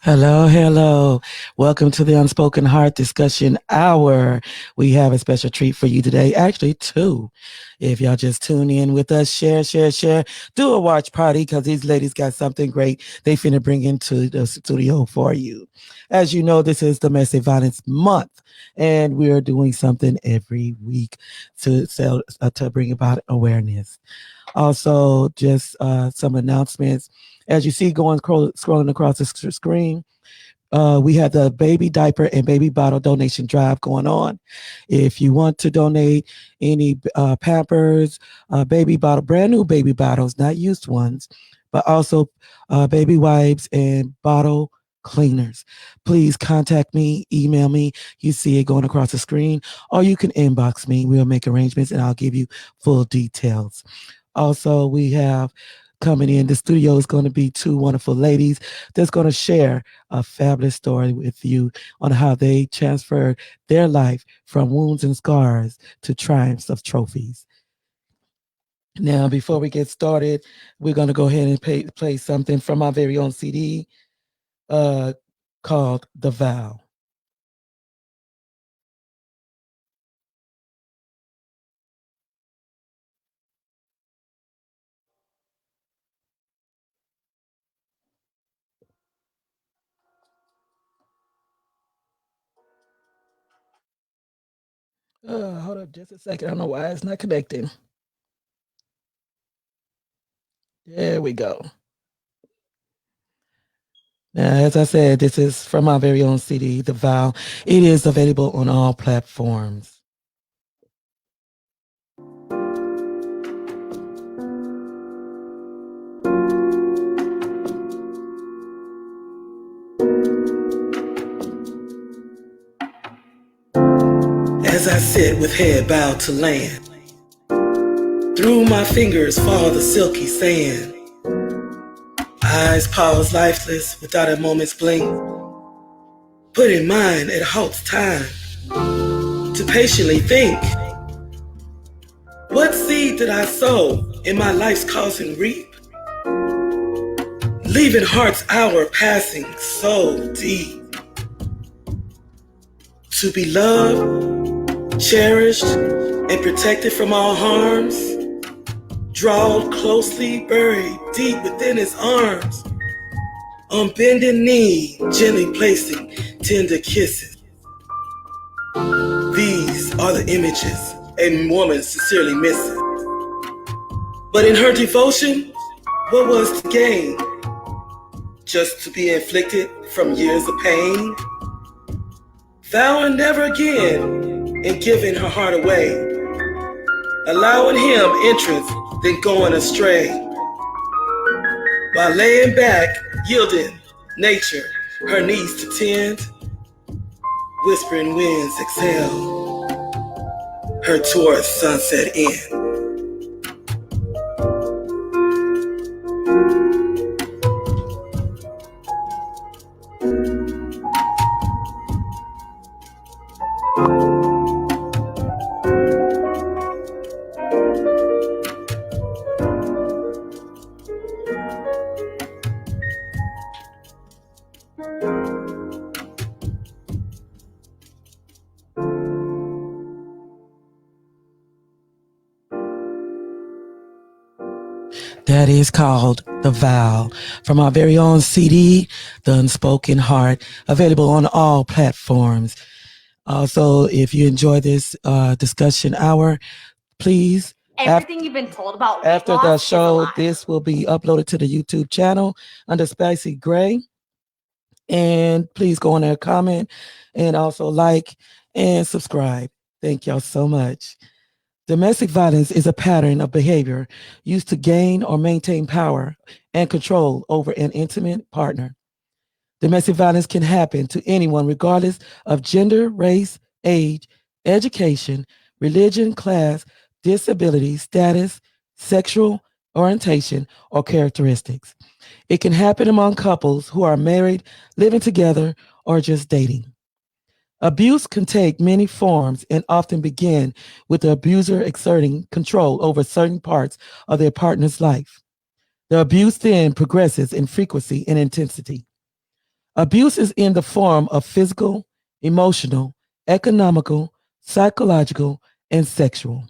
Hello, hello. Welcome to the Unspoken Heart Discussion Hour. We have a special treat for you today. Actually, two. If y'all just tune in with us, share. Do a watch party because these ladies got something great they finna bring into the studio for you. As you know, this is Domestic Violence Month, and we are doing something every week to bring about awareness. Also, just some announcements. As you see scrolling across the screen, we have the baby diaper and baby bottle donation drive going on. If you want to donate any Pampers, baby bottle, brand new baby bottles, not used ones, but also baby wipes and bottle cleaners, please contact me, email me. You see it going across the screen, or you can inbox me. We'll make arrangements and I'll give you full details. Also, we have coming in the studio is going to be two wonderful ladies that's going to share a fabulous story with you on how they transferred their life from wounds and scars to triumphs of trophies. Now, before we get started, we're going to go ahead and play something from our very own CD uh, called The Vow. Hold up just a second. I don't know why it's not connecting. There we go. Now, as I said, this is from our very own CD, The Vow. It is available on all platforms. As I sit with head bowed to land, through my fingers fall the silky sand. Eyes pause lifeless without a moment's blink, putting mine at halts time to patiently think. What seed did I sow in my life's cause and reap? Leaving heart's hour passing so deep. To be loved, cherished, and protected from all harms, drawled closely, buried deep within his arms. On bending knee, gently placing tender kisses. These are the images a woman sincerely misses. But in her devotion, what was to gain? Just to be inflicted from years of pain? Vowing never again in giving her heart away, allowing him entrance, then going astray. While laying back, yielding nature her needs to tend, whispering winds exhale her towards sunset end. That is called The Vow from our very own CD, The Unspoken Heart, available on all platforms. Also, if you enjoy this discussion hour, please. Everything you've been told about after the show, this will be uploaded to the YouTube channel under Spicy Gray. And please go on there, comment, and also like and subscribe. Thank y'all so much. Domestic violence is a pattern of behavior used to gain or maintain power and control over an intimate partner. Domestic violence can happen to anyone regardless of gender, race, age, education, religion, class, disability, status, sexual orientation, or characteristics. It can happen among couples who are married, living together, or just dating. Abuse can take many forms and often begin with the abuser exerting control over certain parts of their partner's life. The abuse then progresses in frequency and intensity. Abuse is in the form of physical, emotional, economical, psychological, and sexual.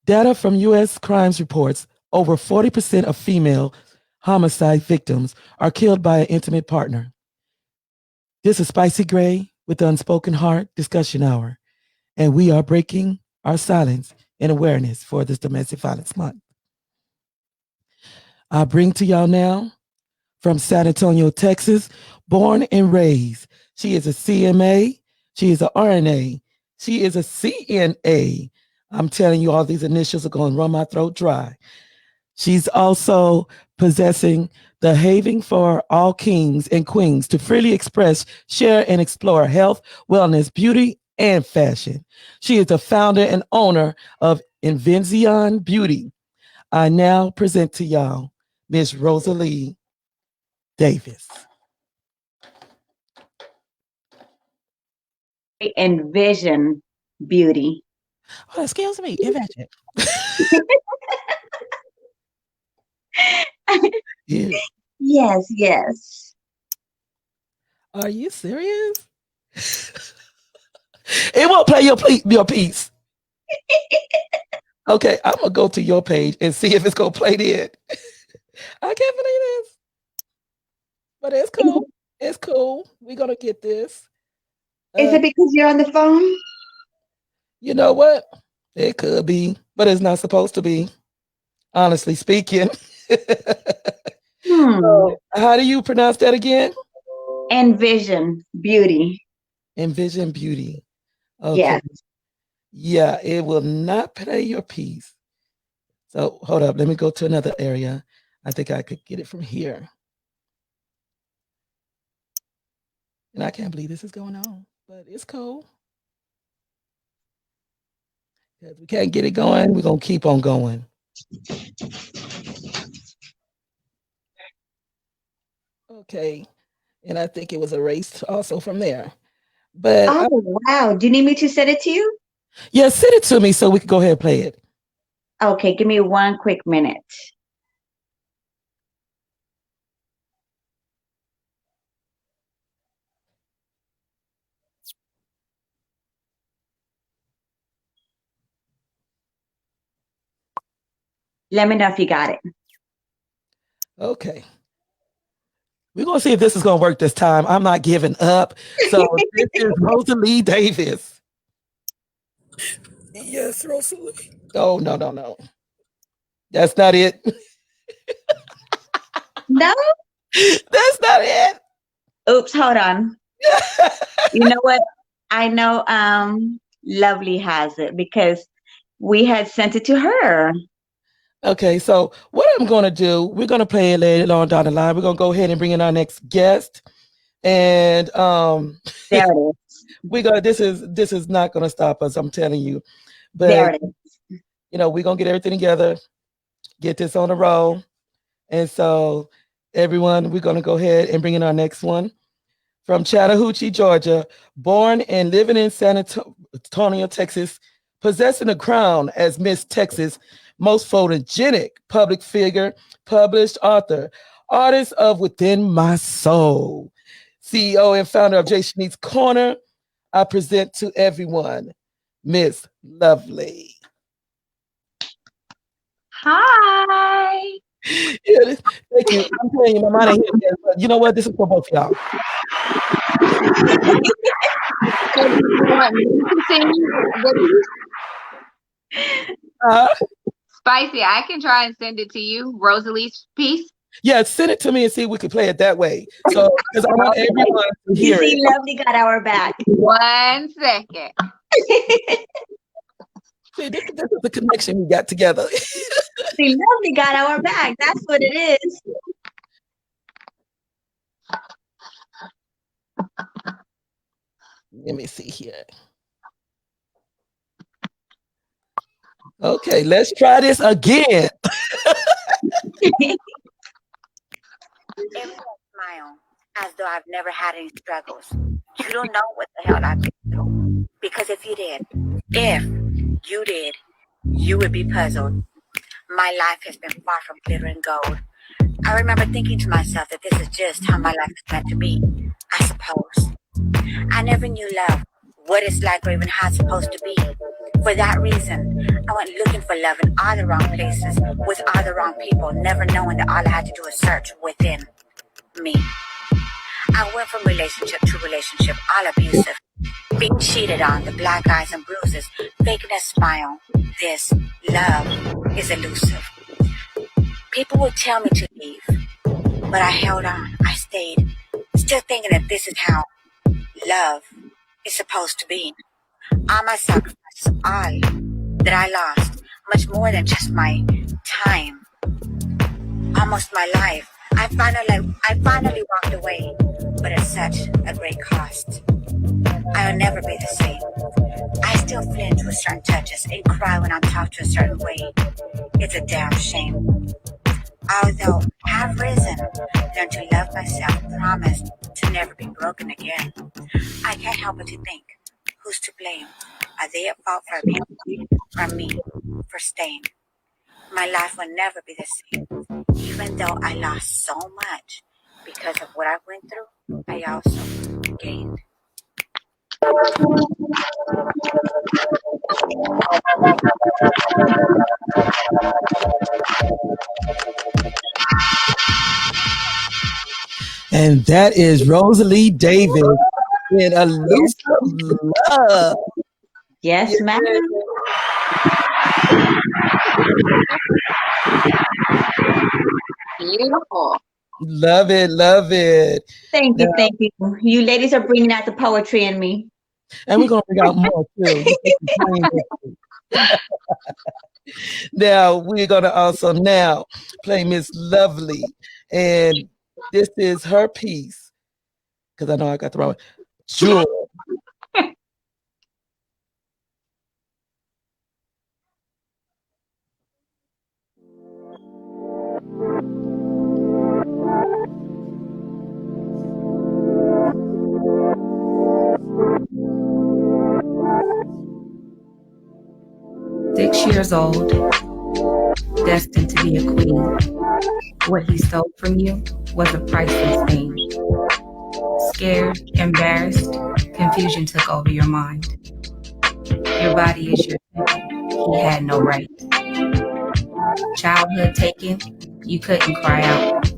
Data from U.S. crimes reports over 40% of female homicide victims are killed by an intimate partner. This is Spicy Gray with the Unspoken Heart Discussion Hour, and we are breaking our silence and awareness for this domestic violence month. I bring to y'all now from San Antonio, Texas, born and raised. She is a CMA, she is a RNA, she is a CNA. I'm telling you, all these initials are going to run my throat dry. She's also possessing the having for all kings and queens to freely express, share, and explore health, wellness, beauty, and fashion. She is the founder and owner of Invenzion Beauty. I now present to y'all Miss Rosalie Davis. Envision beauty. Oh, excuse me, imagine. Yeah. Yes, yes. Are you serious? It won't play your piece. Okay, I'm gonna go to your page and see if it's gonna play it. I can't believe this, but it's cool. It's cool. We're gonna get this. Is it because you're on the phone? You know what? It could be, but it's not supposed to be. Honestly speaking. So, how do you pronounce that again? Envision beauty. Envision Beauty. Okay. Yes. Yeah, it will not play your piece. So hold up, let me go to another area. I think I could get it from here. And I can't believe this is going on, but it's cool. Because we can't get it going, we're going to keep on going. Okay. And I think it was erased also from there. But Oh, wow. Do you need me to send it to you? Yeah, send it to me so we can go ahead and play it. Okay, give me one quick minute. Let me know if you got it. Okay. We're going to see if this is going to work this time. I'm not giving up. So this is Rosalie Davis. Yes, Rosalie. Oh, no. That's not it. No? That's not it. Oops, hold on. You know what? I know Lovely has it because we had sent it to her. Okay, so what I'm going to do, we're going to play it later on down the line. We're going to go ahead and bring in our next guest. And There it is. this is not going to stop us, I'm telling you. There But it is. you know, we're going to get everything together, get this on the roll. And so everyone, we're going to go ahead and bring in our next one. From Chattahoochee, Georgia, born and living in San Antonio, Texas, possessing a crown as Miss Texas most photogenic public figure, published author, artist of Within My Soul, CEO and founder of Jay Shanique's Corner, I present to everyone, Miss Lovely. Hi. Yeah, thank you. I'm telling you, my mind ain't here yet, but you know what? This is for both of y'all. So do you want me to sing the Spicy, I can try and send it to you. Rosalie's piece. Yeah, send it to me and see if we can play it that way. So, because I want everyone to You hear see, it. Lovely got our back. 1 second. See, this is the connection we got together. See, Lovely got our back. That's what it is. Let me see here. Okay, let's try this again. Smile as though I've never had any struggles. You don't know what the hell I've been through. Because if you did, you would be puzzled. My life has been far from glitter and gold. I remember thinking to myself that this is just how my life is meant to be. I suppose. I never knew love, what it's like, or even how it's supposed to be. For that reason, I went looking for love in all the wrong places, with all the wrong people, never knowing that all I had to do was search within me. I went from relationship to relationship, all abusive, being cheated on, the black eyes and bruises, faking a smile. This love is elusive. People would tell me to leave, but I held on. I stayed, still thinking that this is how love is supposed to be. All my sacrifices, all that I lost, much more than just my time, almost my life. I finally walked away, but at such a great cost. I'll never be the same. I still flinch with certain touches and cry when I'm talked to a certain way. It's a damn shame. Although I've risen, learned to love myself, promised to never be broken again, I can't help but to think, who's to blame? Are they at fault for being, or me for staying? My life will never be the same, even though I lost so much because of what I went through. I also gained. And that is Rosalie Davis in Elusive Love. Yes, ma'am. Beautiful. Love it, love it. Thank you, Now, thank you. You ladies are bringing out the poetry in me. and we're going to bring out more too. Now, we're going to also now play Miss Lovely. And this is her piece, because I know I got the wrong one. Jewel. 6 years old, destined to be a queen. What he stole from you was a priceless thing. Scared, embarrassed, confusion took over your mind. Your body is your temple. He had no right. Childhood taken, you couldn't cry out.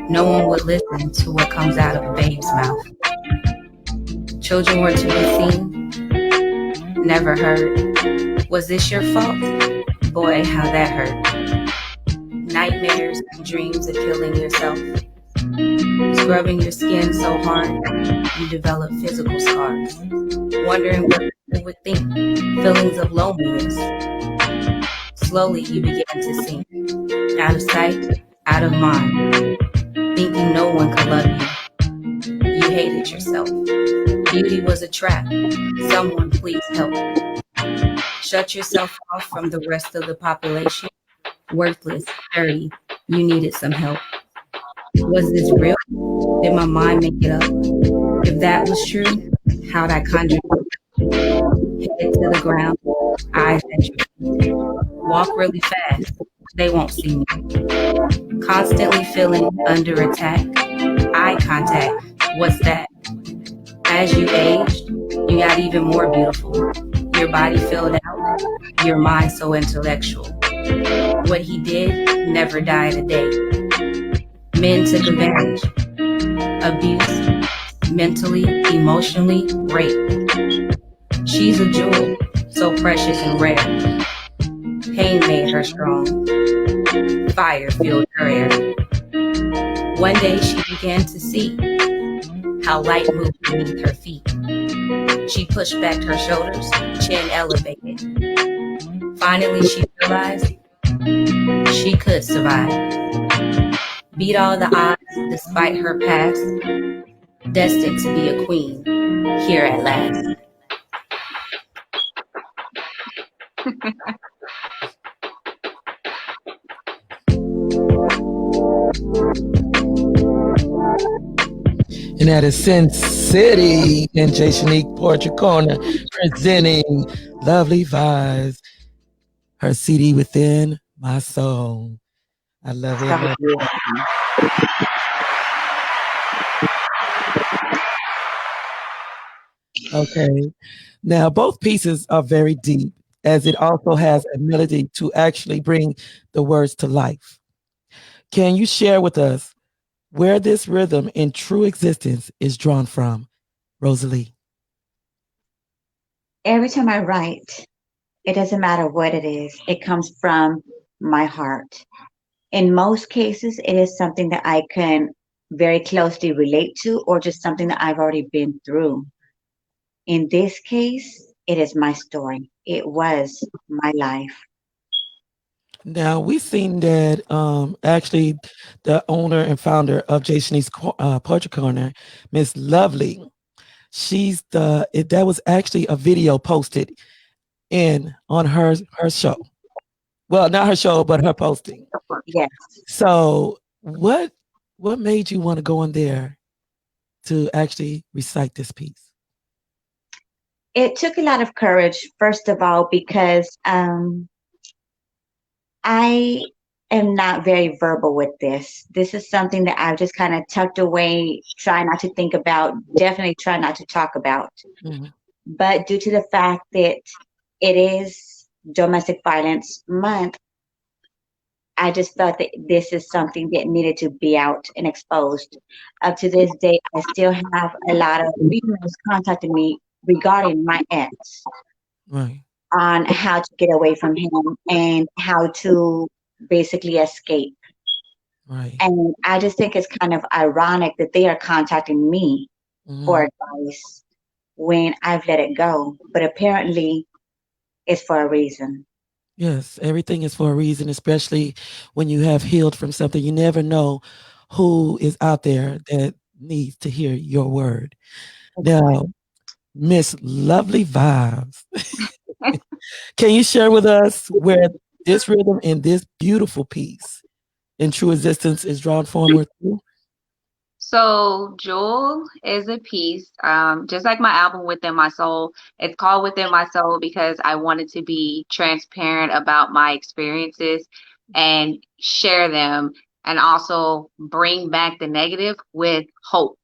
No one would listen to what comes out of a babe's mouth. Children were to be seen, never heard. Was this your fault? Boy, how that hurt. Nightmares and dreams of killing yourself. Scrubbing your skin so hard, you develop physical scars. Wondering what people would think. Feelings of loneliness. Slowly you began to sink. Out of sight, out of mind. Thinking no one could love you. You hated yourself. Beauty was a trap. Someone please help. Shut yourself off from the rest of the population. Worthless, dirty. You needed some help. Was this real? Did my mind make it up? If that was true, how'd I conjure it? Head to the ground, eyes at your feet. Walk really fast, they won't see me. Constantly feeling under attack. Eye contact, what's that? As you aged, you got even more beautiful. Your body filled out, your mind so intellectual. What he did never died a day. Men took advantage, abuse, mentally, emotionally, rape. She's a jewel, so precious and rare. Pain made her strong. Fire fueled her air. One day she began to see how light moved beneath her feet. She pushed back her shoulders, chin elevated. Finally she realized she could survive. Beat all the odds despite her past. Destined to be a queen, here at last. And that is Sin City and J. Shanique Poetry Corner presenting Lovely Vibes, her CD Within My Soul. I love it. So I love it. beautiful. Okay. Now, both pieces are very deep, as it also has a melody to actually bring the words to life. Can you share with us where this rhythm in true existence is drawn from, Rosalie? Every time I write, it doesn't matter what it is, it comes from my heart. In most cases, it is something that I can very closely relate to or just something that I've already been through. In this case, it is my story. It was my life. Now, we've seen that actually the owner and founder of Jason's Poetry Corner, Miss Lovely, that was actually a video posted in on her show. Well, not her show, but her posting. Yes. So what made you want to go on there to actually recite this piece? It took a lot of courage, first of all, because I am not very verbal with this. This is something that I've just kind of tucked away, try not to think about, definitely try not to talk about. Mhm. But due to the fact that it is Domestic Violence Month, I just felt that this is something that needed to be out and exposed. Up to this day, I still have a lot of females contacting me regarding my ex Right, on how to get away from him and how to basically escape. right. And I just think it's kind of ironic that they are contacting me for Mhm. advice when I've let it go. But apparently, it's for a reason. Yes, everything is for a reason, especially when you have healed from something. You never know who is out there that needs to hear your word. Now, Exactly. Miss Lovely Vibes, can you share with us where this rhythm and this beautiful piece in true existence is drawn forward to? So Jewel is a piece, just like my album Within My Soul. It's called Within My Soul because I wanted to be transparent about my experiences and share them and also bring back the negative with hope.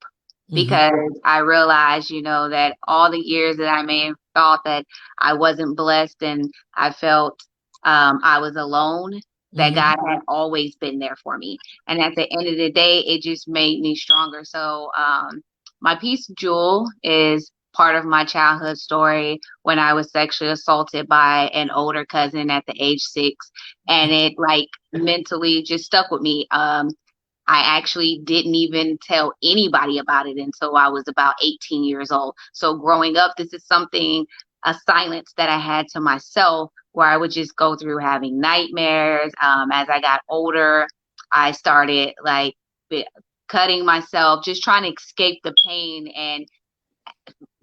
Mhm, Because I realized, that all the years that I may have thought that I wasn't blessed and I felt I was alone, that mhm. God had always been there for me. And at the end of the day, it just made me stronger. So my piece, Jewel, is part of my childhood story when I was sexually assaulted by an older cousin at the age 6. And it like mentally just stuck with me. I actually didn't even tell anybody about it until I was about 18 years old. So growing up, this is something, a silence that I had to myself where I would just go through having nightmares. As I got older, I started like cutting myself, just trying to escape the pain. And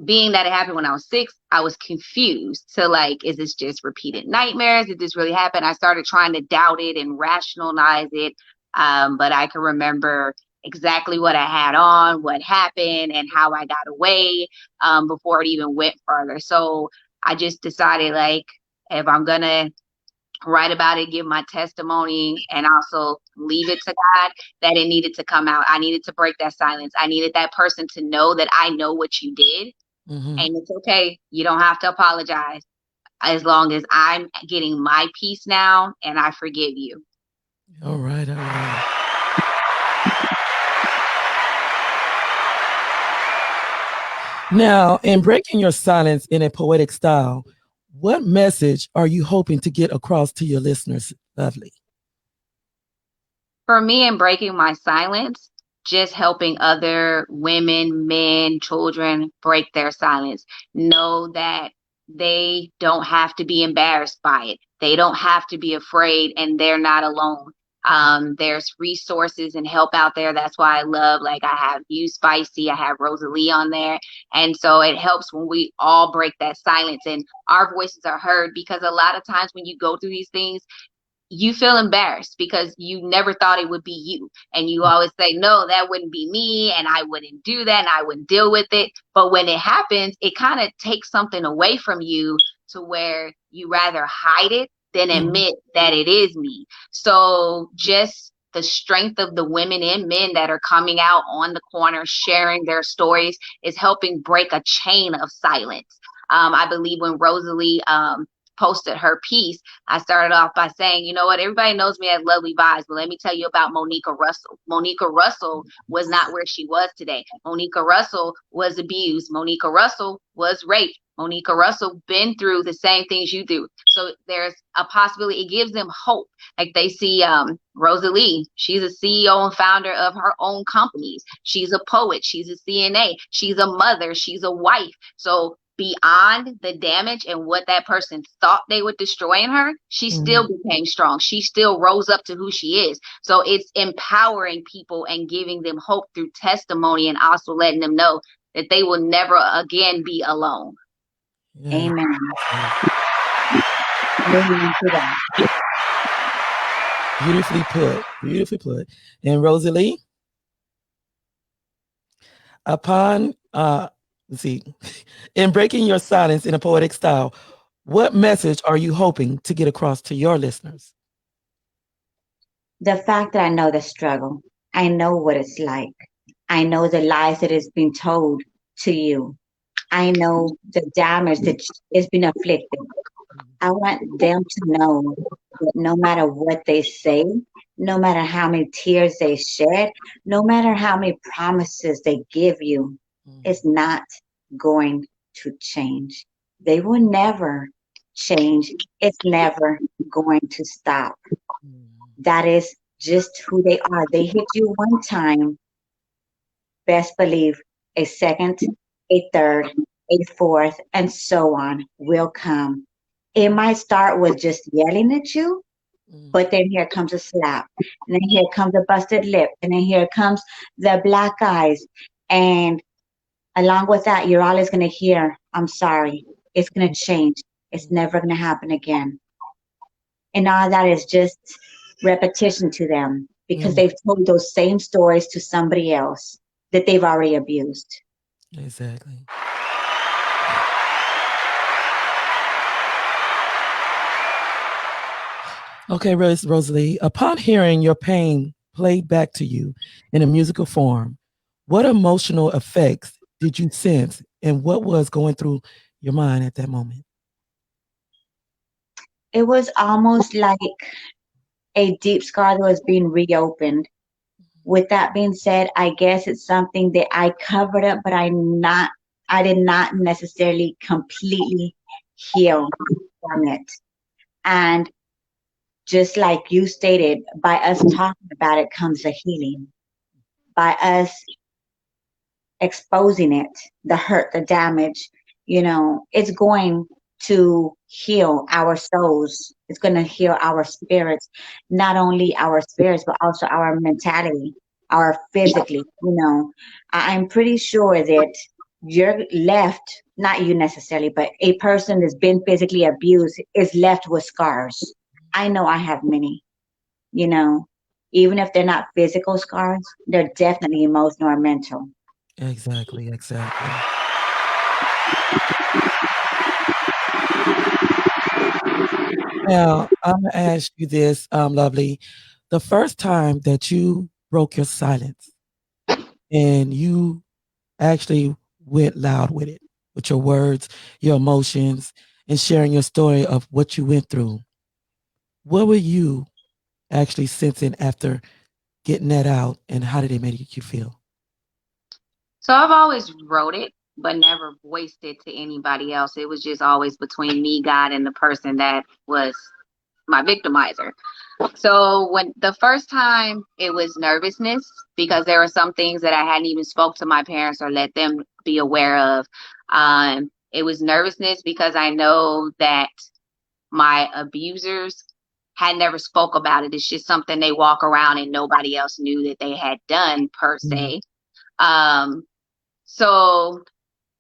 being that it happened when I was 6, I was confused. So like, is this just repeated nightmares? Did this really happen? I started trying to doubt it and rationalize it. But I can remember exactly what I had on, what happened, and how I got away before it even went further. So I just decided like, if I'm gonna write about it, give my testimony, and also leave it to God, that it needed to come out. I needed to break that silence. I needed that person to know that I know what you did Mhm. and it's okay. You don't have to apologize as long as I'm getting my peace now and I forgive you. All right, all right. Now, in breaking your silence in a poetic style, what message are you hoping to get across to your listeners, Lovely? For me, in breaking my silence, just helping other women, men, children break their silence. Know that they don't have to be embarrassed by it. They don't have to be afraid, and they're not alone. There's resources and help out there. That's why I love, like, I have you, Spicy, I have Rosalie on there. And so it helps when we all break that silence and our voices are heard because a lot of times when you go through these things, you feel embarrassed because you never thought it would be you. And you always say, no, that wouldn't be me. And I wouldn't do that. And I wouldn't deal with it. But when it happens, it kind of takes something away from you to where you rather hide it than admit that it is me. So just the strength of the women and men that are coming out on the corner, sharing their stories, is helping break a chain of silence. I believe when Rosalie posted her piece, I started off by saying, you know what, everybody knows me as Lovely Vibes, but let me tell you about Monica Russell. Monica Russell was not where she was today. Monica Russell was abused. Monica Russell was raped. Monica Russell been through the same things you do. So there's a possibility. It gives them hope. Like they see Rosalie, she's a CEO and founder of her own companies. She's a poet. She's a CNA. She's a mother. She's a wife. So beyond the damage and what that person thought they would destroy in her, she still became strong. She still rose up to who she is. So it's empowering people and giving them hope through testimony, and also letting them know that they will never again be alone. Yeah. Amen. Amen to that. Beautifully put. Beautifully put. And Rosalie, upon let's see, in breaking your silence in a poetic style, what message are you hoping to get across to your listeners? The fact that I know the struggle, I know what it's like. I know the lies that is being told to you. I know the damage that is being inflicted. I want them to know that no matter what they say, no matter how many tears they shed, no matter how many promises they give you, it's not going to change. They will never change. It's never going to stop. That is just who they are. They hit you one time, best believe a second, a third, a fourth, and so on will come. It might start with just yelling at you, but then here comes a slap, and then here comes a busted lip, and then here comes the black eyes, and along with that, you're always going to hear, I'm sorry, it's going to change, it's never going to happen again. And all that is just repetition to them because they've told those same stories to somebody else that they've already abused. Exactly. Okay, Rosalie, upon hearing your pain played back to you in a musical form, what emotional effects did you sense, and what was going through your mind at that moment? It was almost like a deep scar that was being reopened. With that being said, I guess it's something that I covered up, but I did not necessarily completely heal from it. And just like you stated, by us talking about it comes a healing. By us exposing it, the hurt, the damage, it's going to heal our souls. It's going to heal our spirits, not only our spirits, but also our mentality, our physically. I'm pretty sure that you're left, not you necessarily, but a person that's been physically abused is left with scars. I know I have many, even if they're not physical scars, they're definitely emotional or mental. Exactly. Now, I'm going to ask you this, Lovely. The first time that you broke your silence and you actually went loud with it, with your words, your emotions, and sharing your story of what you went through, what were you actually sensing after getting that out, and how did it make you feel? So I've always wrote it, but never voiced it to anybody else. It was just always between me, God, and the person that was my victimizer. So when the first time, it was nervousness because there were some things that I hadn't even spoke to my parents or let them be aware of. It was nervousness because I know that my abusers had never spoke about it. It's just something they walk around and nobody else knew that they had done per se. So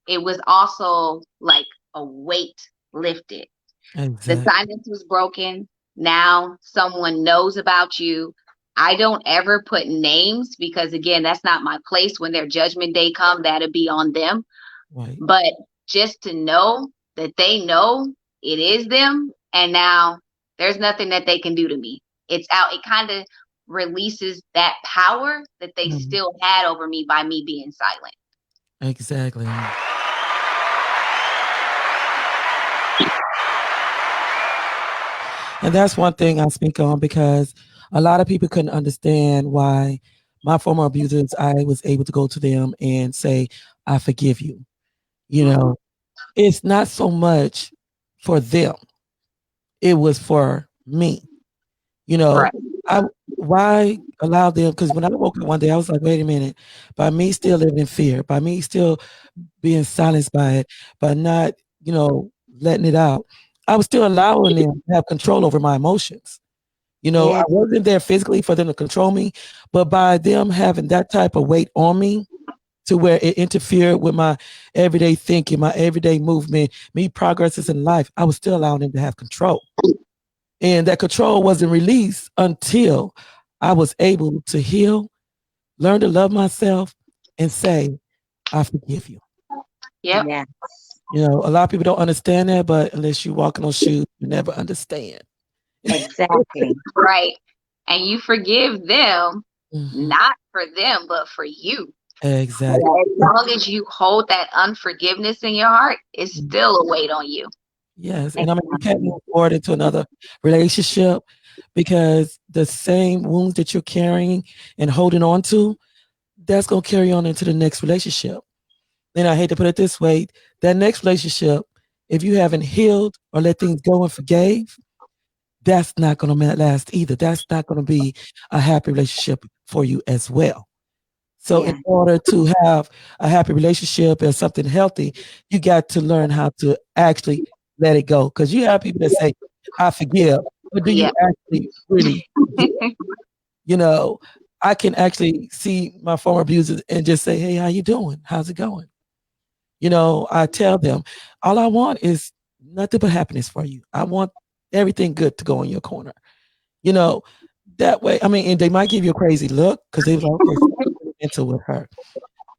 it was also like a weight lifted. Exactly. The silence was broken. Now someone knows about you. I don't ever put names because, again, that's not my place. When their judgment day come, that'll be on them. Right. But just to know that they know it is them, and now there's nothing that they can do to me. It's out. It kind of releases that power that they still had over me by me being silent. Exactly. And that's one thing I speak on because a lot of people couldn't understand why my former abusers, I was able to go to them and say, I forgive you. You know, it's not so much for them. It was for me. You know, Right. why allow them? Because when I woke up one day, I was like, wait a minute, by me still living in fear, by me still being silenced by it, by not, letting it out, I was still allowing them to have control over my emotions. I Yeah. wasn't there physically for them to control me, but by them having that type of weight on me to where it interfered with my everyday thinking, my everyday movement, me progresses in life, I was still allowing them to have control. And that control wasn't released until I was able to heal, learn to love myself, and say, I forgive you. Yep. Yeah. A lot of people don't understand that, but unless you walk in those shoes, you never understand. Exactly. Right. And you forgive them, Mhm. not for them, but for you. Exactly. As long as you hold that unforgiveness in your heart, it's still a weight on you. Yes. And I mean, you can't move forward into another relationship because the same wounds that you're carrying and holding on to, that's going to carry on into the next relationship. And I hate to put it this way, that next relationship, if you haven't healed or let things go and forgave, that's not going to last either. That's not going to be a happy relationship for you as well. So in Yeah. order to have a happy relationship and something healthy, you got to learn how to actually let it go. Because you have people that say, I forgive, but do you Yeah. actually really forgive? You know, I can actually see my former abusers and just say, hey, how you doing? How's it going? I tell them, all I want is nothing but happiness for you. I want everything good to go in your corner. You know, that way, I mean, and they might give you a crazy look because they're like, okay, something's really mental with her.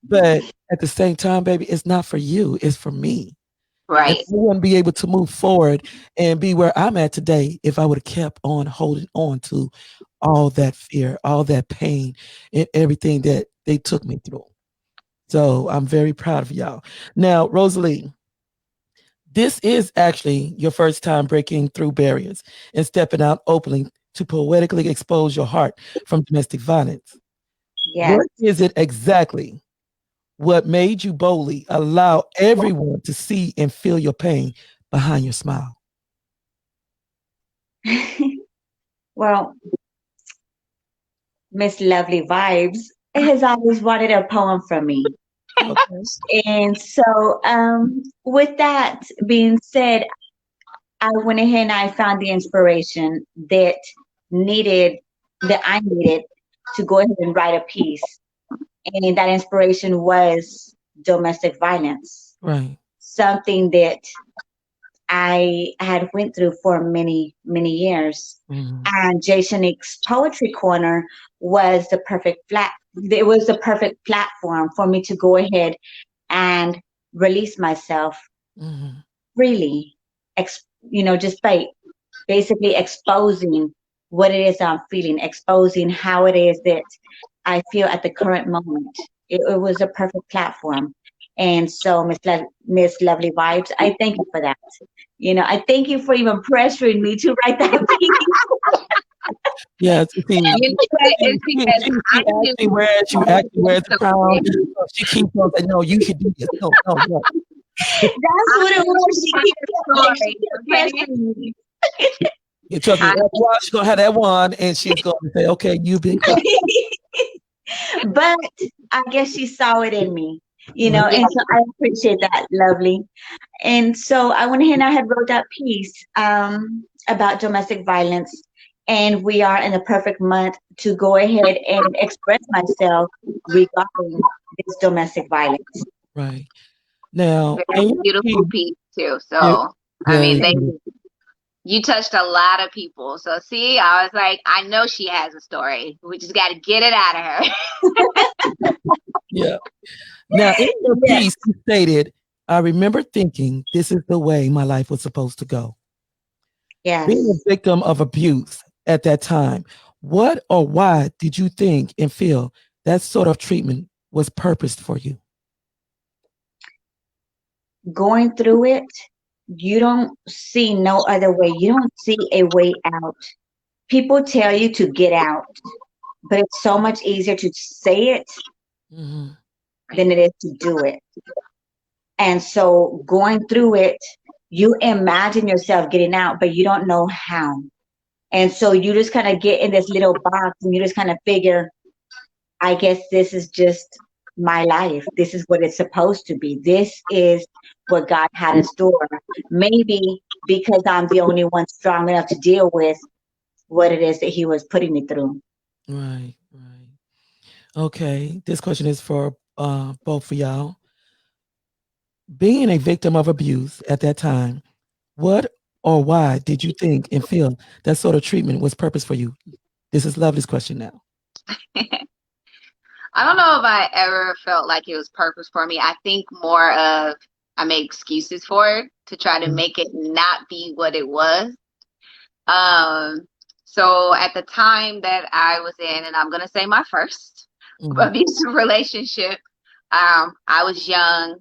But at the same time, baby, it's not for you, it's for me. And Right. I wouldn't be able to move forward and be where I'm at today if I would have kept on holding on to all that fear, all that pain, and everything that they took me through. So I'm very proud of y'all. Now, Rosalie, this is actually your first time breaking through barriers and stepping out openly to poetically expose your heart from domestic violence. Yes. What is it exactly? What made you boldly allow everyone to see and feel your pain behind your smile? Well, Miss Lovely Vibes has always wanted a poem from me. Okay. And so, with that being said, I went ahead and I found the inspiration needed, that I needed to go ahead and write a piece. And that inspiration was domestic violence, Right. something that I had went through for many, many years. Mhm. And Jason's Poetry Corner was it was the perfect platform for me to go ahead and release myself Mhm. freely, just by basically exposing what it is I'm feeling, exposing how it is that I feel at the current moment. It was a perfect platform. And so, Miss Lovely Vibes, I thank you for that. I thank you for even pressuring me to write that piece. Yes, see, You know what? she, It's because I knew she actually wears the crown. So she keeps on saying, no, you can do this. No, no, no. That's I what it knew was. She story. kept Okay. pressuring me. You trust me, I, after a while, she's going to have that one and she's going to say, okay, you've been quiet. But I guess she saw it in me, Right. yeah. and so I appreciate that, Lovely. And so I went ahead and I had wrote that piece about domestic violence. And we are in the perfect month to go ahead and express myself regarding this domestic violence. Right. Now, Very in your beautiful piece, piece too. it, So I very, mean, you touched a lot of people. So see, I was like, I know she has a story. We just got to get it out of her. yeah. Now, in your Yes. piece, you stated, I remember thinking this is the way my life was supposed to go. Being Yes. a victim of abuse at that time, what or why did you think and feel that sort of treatment was purposed for you? Going through it, you don't see no other way. You don't see a way out. People tell you to get out, but it's so much easier to say it Mm-hmm. than it is to do it. And so going through it, you imagine yourself getting out, but you don't know how. And so you just kind of get in this little box and you just kind of figure, I guess this is just my life. This is what it's supposed to be. This is what God had in store. Maybe because I'm the only one strong enough to deal with what it is that He was putting me through. Right, right. Okay, this question is for both of y'all. Being a victim of abuse at that time, what or why did you think and feel that sort of treatment was purpose for you? This is Lovely's question now. I don't know if I ever felt like it was purpose for me. I think more of I made excuses for it to try to make it not be what it was. Um, so at the time that I was in, and I'm gonna say my first Mm-hmm. abusive relationship, I was young.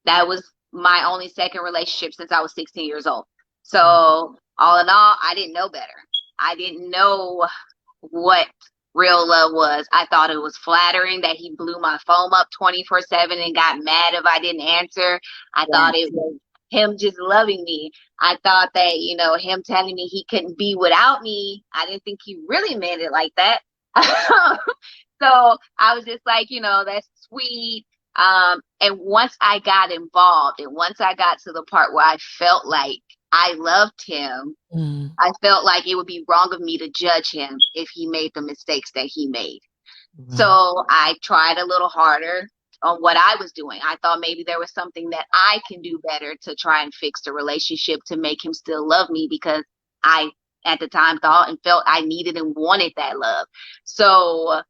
That was my only second relationship since I was 16 years old. So all in all, I didn't know better. I didn't know what real love was. I thought it was flattering that he blew my phone up 24/7 and got mad if I didn't answer. I Yeah. thought it was him just loving me. I thought that, him telling me he couldn't be without me, I didn't think he really meant it like that. So I was just like, that's sweet. And once I got involved and once I got to the part where I felt like I loved him, Mm-hmm. I felt like it would be wrong of me to judge him if he made the mistakes that he made. Right. So I tried a little harder on what I was doing. I thought maybe there was something that I can do better to try and fix the relationship to make him still love me, because I at the time thought and felt I needed and wanted that love. So,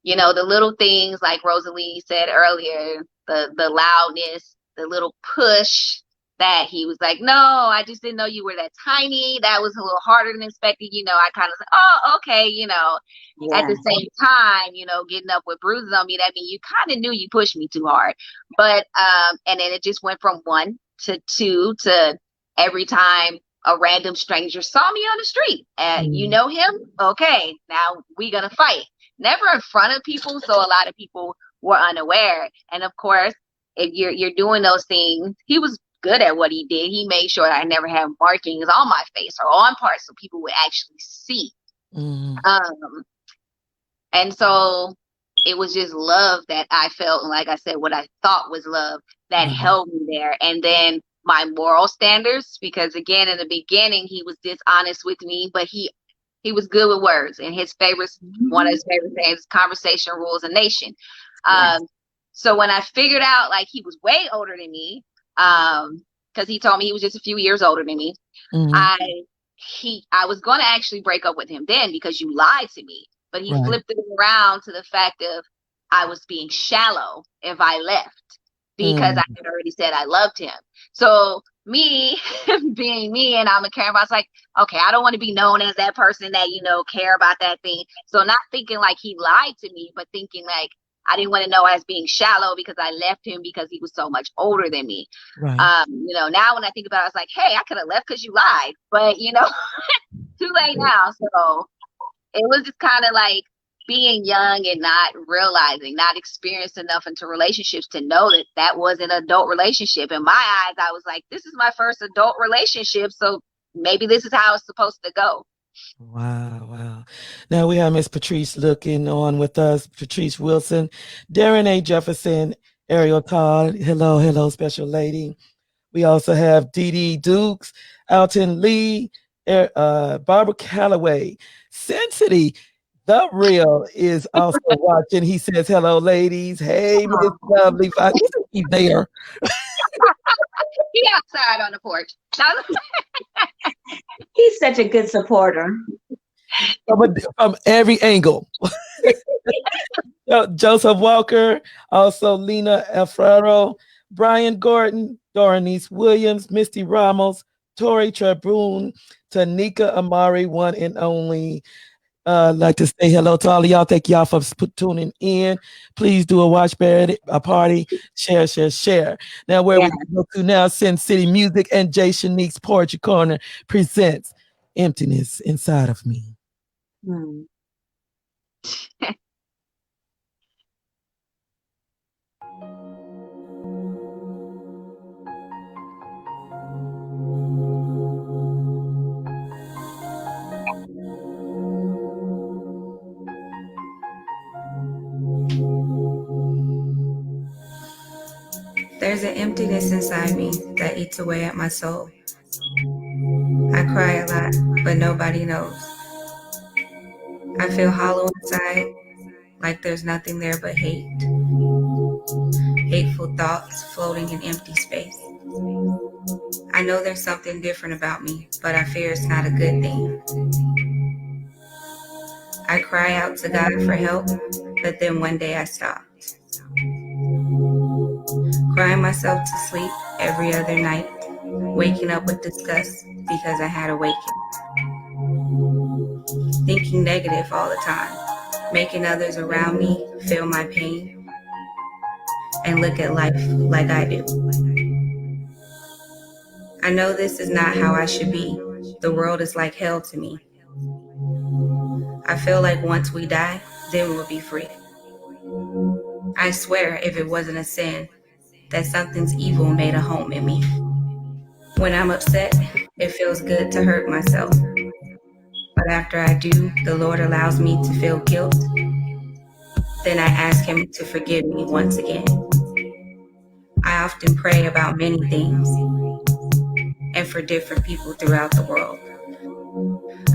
the little things like Rosalie said earlier, the loudness, the little push that he was like, no, I just didn't know you were that tiny. That was a little harder than expected. I kind of said, oh, okay, at Yeah. the same time, getting up with bruises on me, that means you kind of knew you pushed me too hard. But, and then it just went from 1 to 2 to every time a random stranger saw me on the street. You know him? Okay, now we gonna fight. Never in front of people, so a lot of people were unaware. And of course, if you're doing those things, he was good at what he did. He made sure that I never had markings on my face or on parts so people would actually see. Mm-hmm. And so it was just love that I felt, and like I said, what I thought was love that Right. held me there. And then my moral standards, because again, in the beginning, he was dishonest with me, but he was good with words, and his favorite, one of his favorite things, conversation rules a nation. Yes. So when I figured out like he was way older than me, because he told me he was just a few years older than me, Mm-hmm. I was going to actually break up with him then because you lied to me. But he Right. flipped it around to the fact of I was being shallow if I left because I had already said I loved him. So me being me, and I'm a caring, I was like, okay, I don't want to be known as that person that, care about that thing. So not thinking like he lied to me, but thinking like I didn't want to know as being shallow because I left him because he was so much older than me. Right. Now when I think about it, I was like, hey, I could have left because you lied, but too late now. So it was just kind of like being young and not realizing, not experienced enough into relationships to know that that was an adult relationship. In my eyes, I was like, this is my first adult relationship, so maybe this is how it's supposed to go. Wow, wow. Now we have Miss Patrice looking on with us, Patrice Wilson, Darren A. Jefferson, Ariel Todd. Hello, hello, special lady. We also have Dee Dee Dukes, Alton Lee, Barbara Calloway, Sin City. The Real is also watching. He says, hello, ladies. Hey, Miss Lovely. He's there. He outside on the porch. He's such a good supporter. From every angle. Joseph Walker, also Lena Alfaro, Brian Gordon, Doranice Williams, Misty Ramos, Tori Trabune, Tanika Amari, one and only. Like to say hello to all of y'all. Thank y'all for tuning in. Please do a watch party, share, share, share. Now, where Yeah. we go to now, Sin City Music and Jay Shanique's Poetry Corner presents Emptiness Inside of Me. Hmm. There's an emptiness inside me that eats away at my soul. I cry a lot, but nobody knows. I feel hollow inside, like there's nothing there but hate. Hateful thoughts floating in empty space. I know there's something different about me, but I fear it's not a good thing. I cry out to God for help, but then one day I stopped. Crying myself to sleep every other night, waking up with disgust because I had awakened. Thinking negative all the time, making others around me feel my pain and look at life like I do. I know this is not how I should be. The world is like hell to me. I feel like once we die, then we'll be free. I swear if it wasn't a sin, that something's evil made a home in me. When I'm upset, it feels good to hurt myself. But after I do, the Lord allows me to feel guilt. Then I ask Him to forgive me once again. I often pray about many things and for different people throughout the world.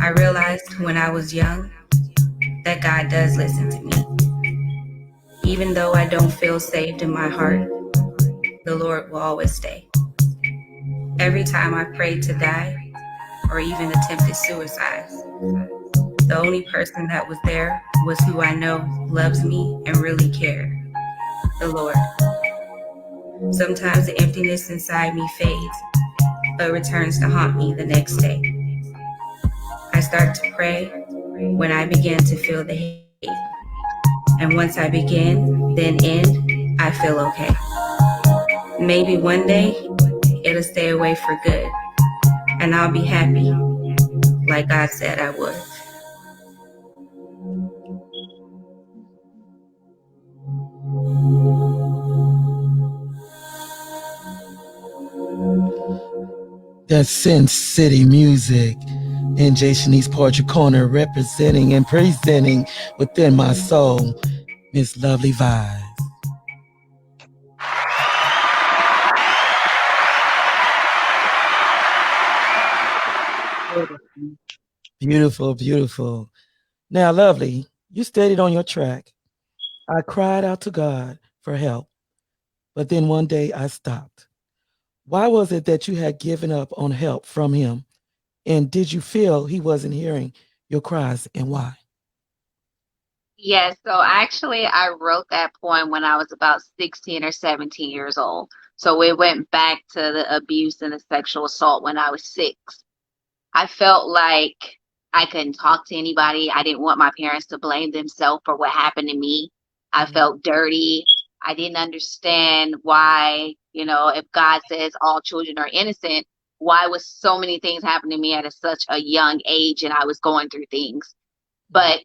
I realized when I was young that God does listen to me. Even though I don't feel saved in my heart, the Lord will always stay. Every time I prayed to die or even attempted suicide, the only person that was there was who I know loves me and really cared, the Lord. Sometimes the emptiness inside me fades, but returns to haunt me the next day. I start to pray when I begin to feel the hate. And once I begin, then end, I feel okay. Maybe one day it'll stay away for good, and I'll be happy, like God said I would. That's Sin City Music and Jay Shanique's Poetry Corner representing and presenting within my soul, Miss Lovely Vibes. Beautiful, beautiful. Now, Lovely, you stated on your track, I cried out to God for help, but then one day I stopped. Why was it that you had given up on help from Him? And did you feel He wasn't hearing your cries, and why? Yes, so actually, I wrote that poem when I was about 16 or 17 years old. So it went back to the abuse and the sexual assault when I was 6. I felt like I couldn't talk to anybody. I didn't want my parents to blame themselves for what happened to me. I felt dirty. I didn't understand why, if God says all children are innocent, why was so many things happening to me at such a young age and I was going through things. But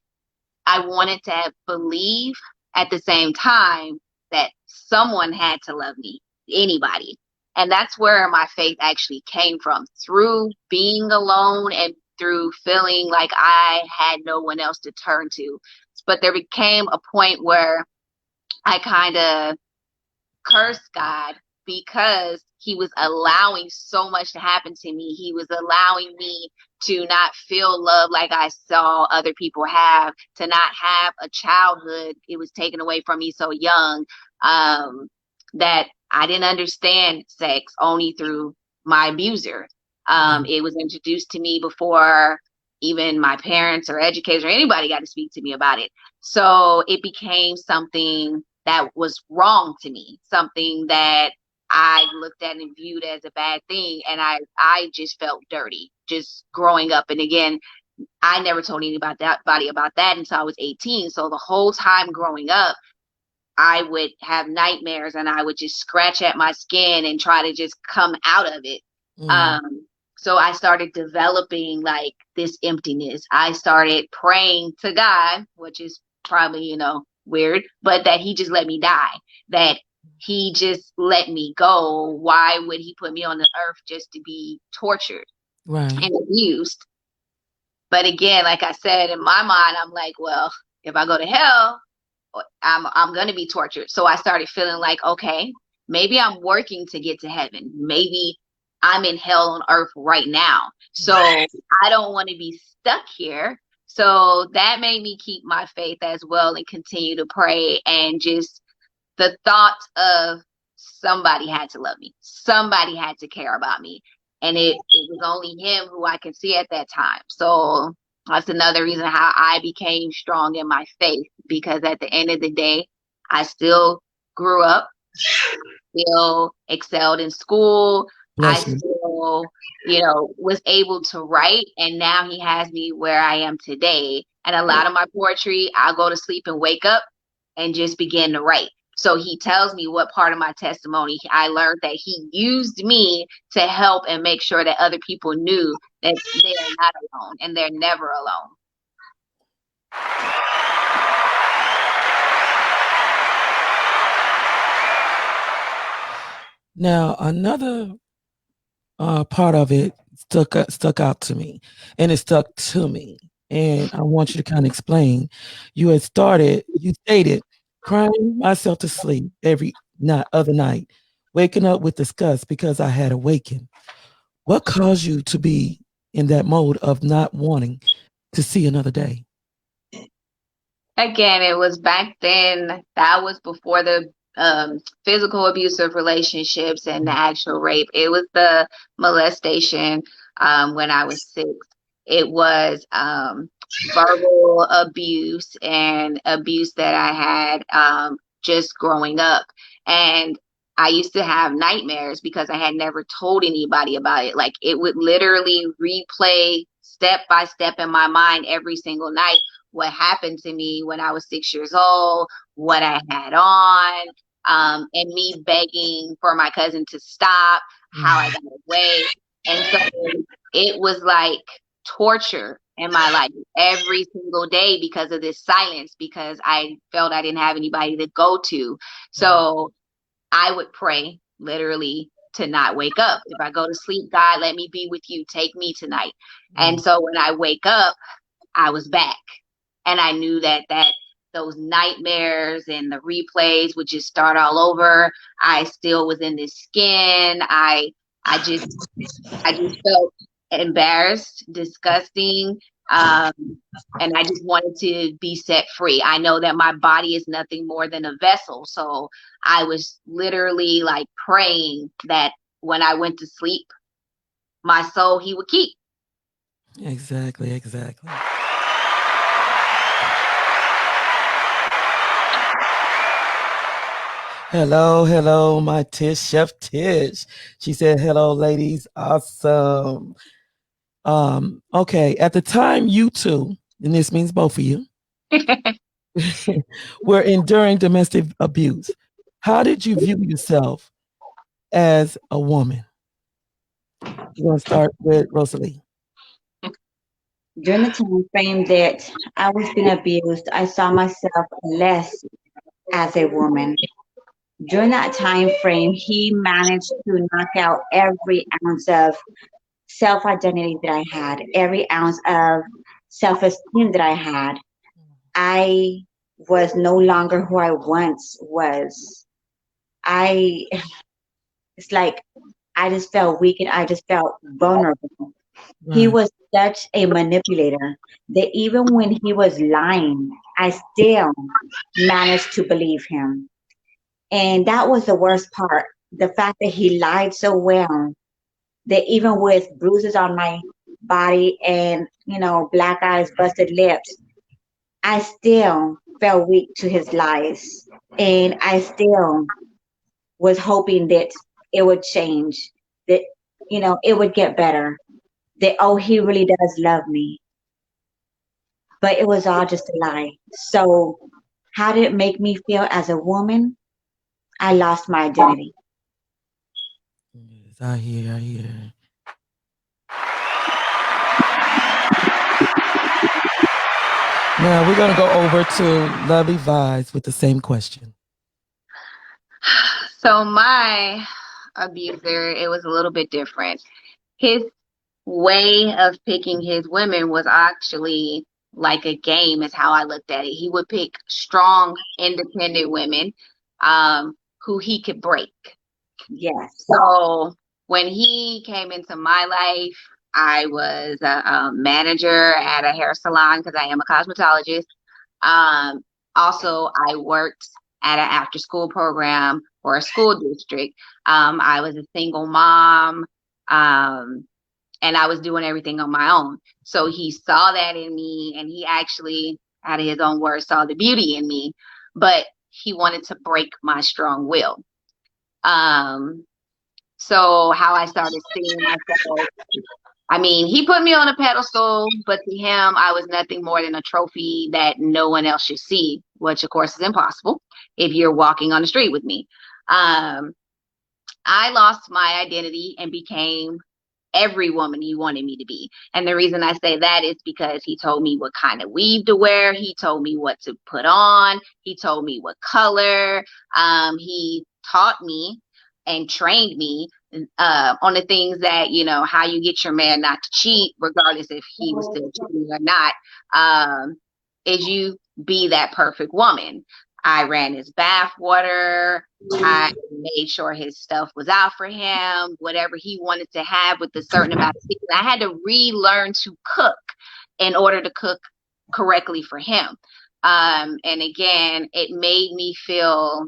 I wanted to believe at the same time that someone had to love me, anybody. And that's where my faith actually came from, through being alone and through feeling like I had no one else to turn to. But there became a point where I kind of cursed God because He was allowing so much to happen to me. He was allowing me to not feel love like I saw other people have, to not have a childhood. It was taken away from me so young, that I didn't understand sex only through my abuser. It was introduced to me before even my parents or educators or anybody got to speak to me about it. So it became something that was wrong to me, something that I looked at and viewed as a bad thing. And I just felt dirty just growing up. And again, I never told anybody about that until I was 18. So the whole time growing up, I would have nightmares and I would just scratch at my skin and try to just come out of it. Mm. So I started developing like this emptiness. I started praying to God, which is probably, weird, but that he just let me die, that he just let me go. Why would he put me on the earth just to be tortured Right. and abused? But again, like I said, in my mind, I'm like, well, if I go to hell, I'm going to be tortured. So I started feeling like, okay, maybe I'm working to get to heaven. Maybe I'm in hell on earth right now. So I don't want to be stuck here. So that made me keep my faith as well and continue to pray. And just the thought of somebody had to love me, somebody had to care about me. And it was only him who I could see at that time. So that's another reason how I became strong in my faith, because at the end of the day, I still grew up, still excelled in school. I Bless you. still, was able to write. And now he has me where I am today. And a lot of my poetry, I'll go to sleep and wake up and just begin to write. So he tells me what part of my testimony I learned, that he used me to help and make sure that other people knew that they are not alone and they're never alone. Now, another part of it stuck out to me, and it stuck to me. And I want you to kind of explain. You stated, crying myself to sleep every other night, waking up with disgust because I had awakened. What caused you to be in that mode of not wanting to see another day? Again, it was back then. That was before the physical abusive relationships and the actual rape. It was the molestation when I was 6. It was verbal abuse and abuse that I had just growing up. And I used to have nightmares because I had never told anybody about it. Like, it would literally replay step by step in my mind every single night what happened to me when I was 6 years old, what I had on, and me begging for my cousin to stop, how I got away. And so it was like torture in my life every single day because of this silence, because I felt I didn't have anybody to go to. So I would pray literally to not wake up. If I go to sleep, God, let me be with you. Take me tonight. And so when I wake up, I was back. And I knew that those nightmares and the replays would just start all over. I still was in this skin. I just felt embarrassed, disgusting, and I just wanted to be set free. I know that my body is nothing more than a vessel, so I was literally like praying that when I went to sleep, my soul he would keep. Exactly. Hello, my Chef Tish. She said, hello, ladies. Awesome. Okay, at the time you two, and this means both of you, were enduring domestic abuse, how did you view yourself as a woman? We're going to start with Rosalie. During the time frame that I was being abused, I saw myself less as a woman. During that time frame, he managed to knock out every ounce of self identity that I had, every ounce of self esteem that I had. I was no longer who I once was. I, it's like I just felt weak and I just felt vulnerable. He Right. was such a manipulator that even when he was lying, I still managed to believe him. And that was the worst part. The fact that he lied so well that even with bruises on my body and, black eyes, busted lips, I still fell weak to his lies. And I still was hoping that it would change. That, it would get better. That, oh, he really does love me. But it was all just a lie. So how did it make me feel as a woman? I lost my identity. Yes, I hear, I hear. Now we're gonna go over to Lovely Vibes with the same question. So my abuser, it was a little bit different. His way of picking his women was actually like a game, is how I looked at it. He would pick strong, independent women who he could break. Yes. So when he came into my life, I was a manager at a hair salon because I am a cosmetologist. Um, Also, I worked at an after school program for a school district. I was a single mom, and I was doing everything on my own. So he saw that in me, and he actually, out of his own words, saw the beauty in me, but he wanted to break my strong will. Um, so how I started seeing myself, I mean, he put me on a pedestal, but to him, I was nothing more than a trophy that no one else should see, which of course is impossible if you're walking on the street with me. Um, I lost my identity and became every woman he wanted me to be. And the reason I say that is because he told me what kind of weave to wear. He told me what to put on. He told me what color. He taught me and trained me on the things that, how you get your man not to cheat, regardless if he was still cheating or not, is you be that perfect woman. I ran his bath water. I made sure his stuff was out for him, whatever he wanted to have with a certain amount of seasoning. I had to relearn to cook in order to cook correctly for him. And again, it made me feel,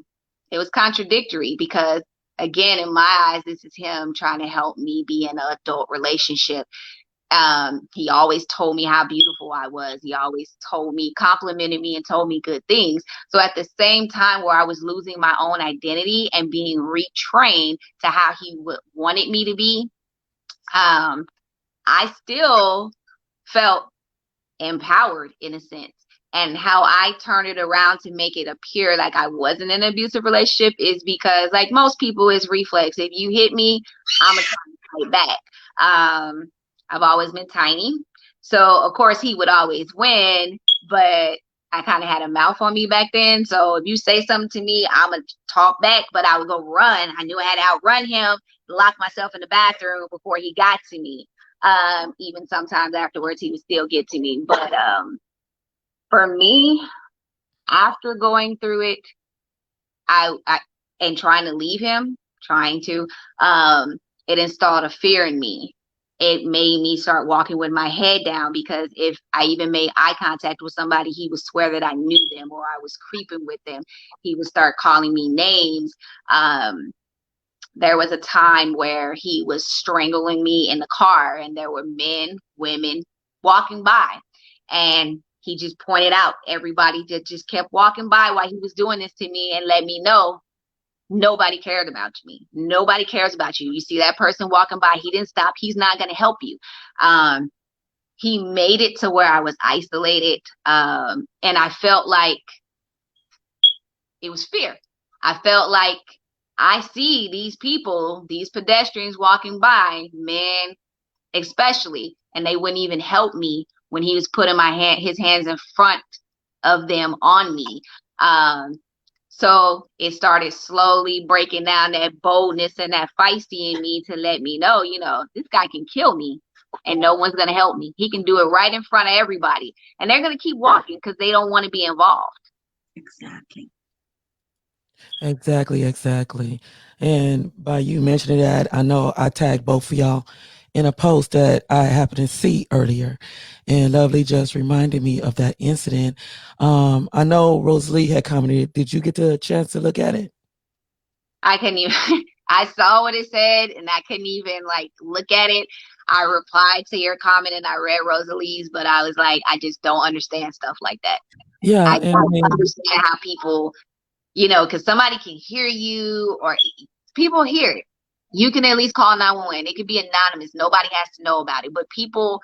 it was contradictory because, again, in my eyes, this is him trying to help me be in an adult relationship. He always told me how beautiful I was. He always complimented me and told me good things. So at the same time where I was losing my own identity and being retrained to how he wanted me to be, I still felt empowered in a sense. And how I turned it around to make it appear like I wasn't in an abusive relationship is because, like most people, it's reflex. If you hit me, I'm going to fight back. I've always been tiny. So, of course, he would always win, but I kind of had a mouth on me back then. So if you say something to me, I'm going to talk back, but I would go run. I knew I had to outrun him, lock myself in the bathroom before he got to me. Even sometimes afterwards, he would still get to me. But for me, after going through it, I and trying to leave him, it installed a fear in me. It made me start walking with my head down because if I even made eye contact with somebody, he would swear that I knew them or I was creeping with them. He would start calling me names. There was a time where he was strangling me in the car and there were men, women walking by. And he just pointed out everybody that just kept walking by while he was doing this to me and let me know nobody cared about me. Nobody cares about you. You see that person walking by, he didn't stop. He's not going to help you. He made it to where I was isolated. And I felt like it was fear. I felt like I see these people, these pedestrians walking by, men especially, and they wouldn't even help me when he was putting his hands in front of them on me. So it started slowly breaking down that boldness and that feisty in me to let me know, this guy can kill me and no one's going to help me. He can do it right in front of everybody. And they're going to keep walking because they don't want to be involved. Exactly. Exactly. And by you mentioning that, I know I tagged both of y'all in a post that I happened to see earlier. And Lovely just reminded me of that incident. I know Rosalie had commented. Did you get the chance to look at it? I couldn't even, I saw what it said and I couldn't even look at it. I replied to your comment and I read Rosalie's, but I was like, I just don't understand stuff like that. Yeah. I don't understand how people, because somebody can hear you or people hear it. You can at least call 911. It could be anonymous. Nobody has to know about it. But people,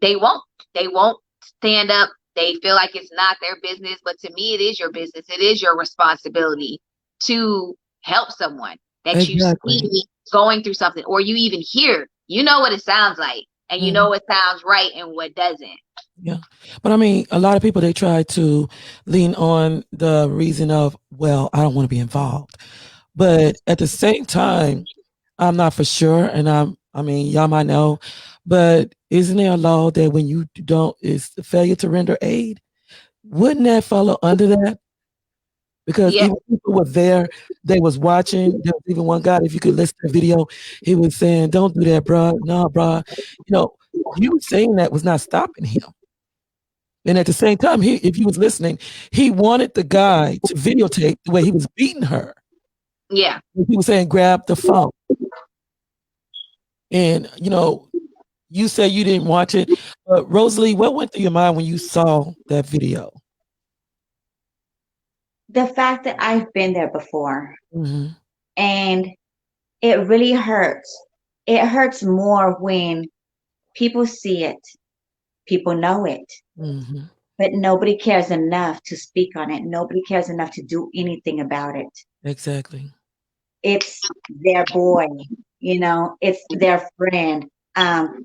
they won't. They won't stand up. They feel like it's not their business. But to me, it is your business. It is your responsibility to help someone that you Exactly. see going through something, or you even hear. You know what it sounds like, and you Mhm. know what sounds right and what doesn't. Yeah. But I mean, a lot of people, they try to lean on the reason of, well, I don't want to be involved. But at the same time, I'm not for sure. And I mean, y'all might know, but isn't there a law that when you don't, is the failure to render aid? Wouldn't that follow under that? Because Yeah, even people were there, they was watching. There was even one guy, if you could listen to the video, he was saying, "Don't do that, bro. No, bro." You know, you saying that was not stopping him. And at the same time, if you was listening, he wanted the guy to videotape the way he was beating her. yeah. He was saying, "Grab the phone." And you say you didn't watch it, but Rosalie, what went through your mind when you saw that video? The fact that I've been there before, Hmm. and it really hurts. It hurts more when people see it, people know it, Hmm. but nobody cares enough to speak on it. Nobody cares enough to do anything about it. Exactly. It's their boy, it's their friend.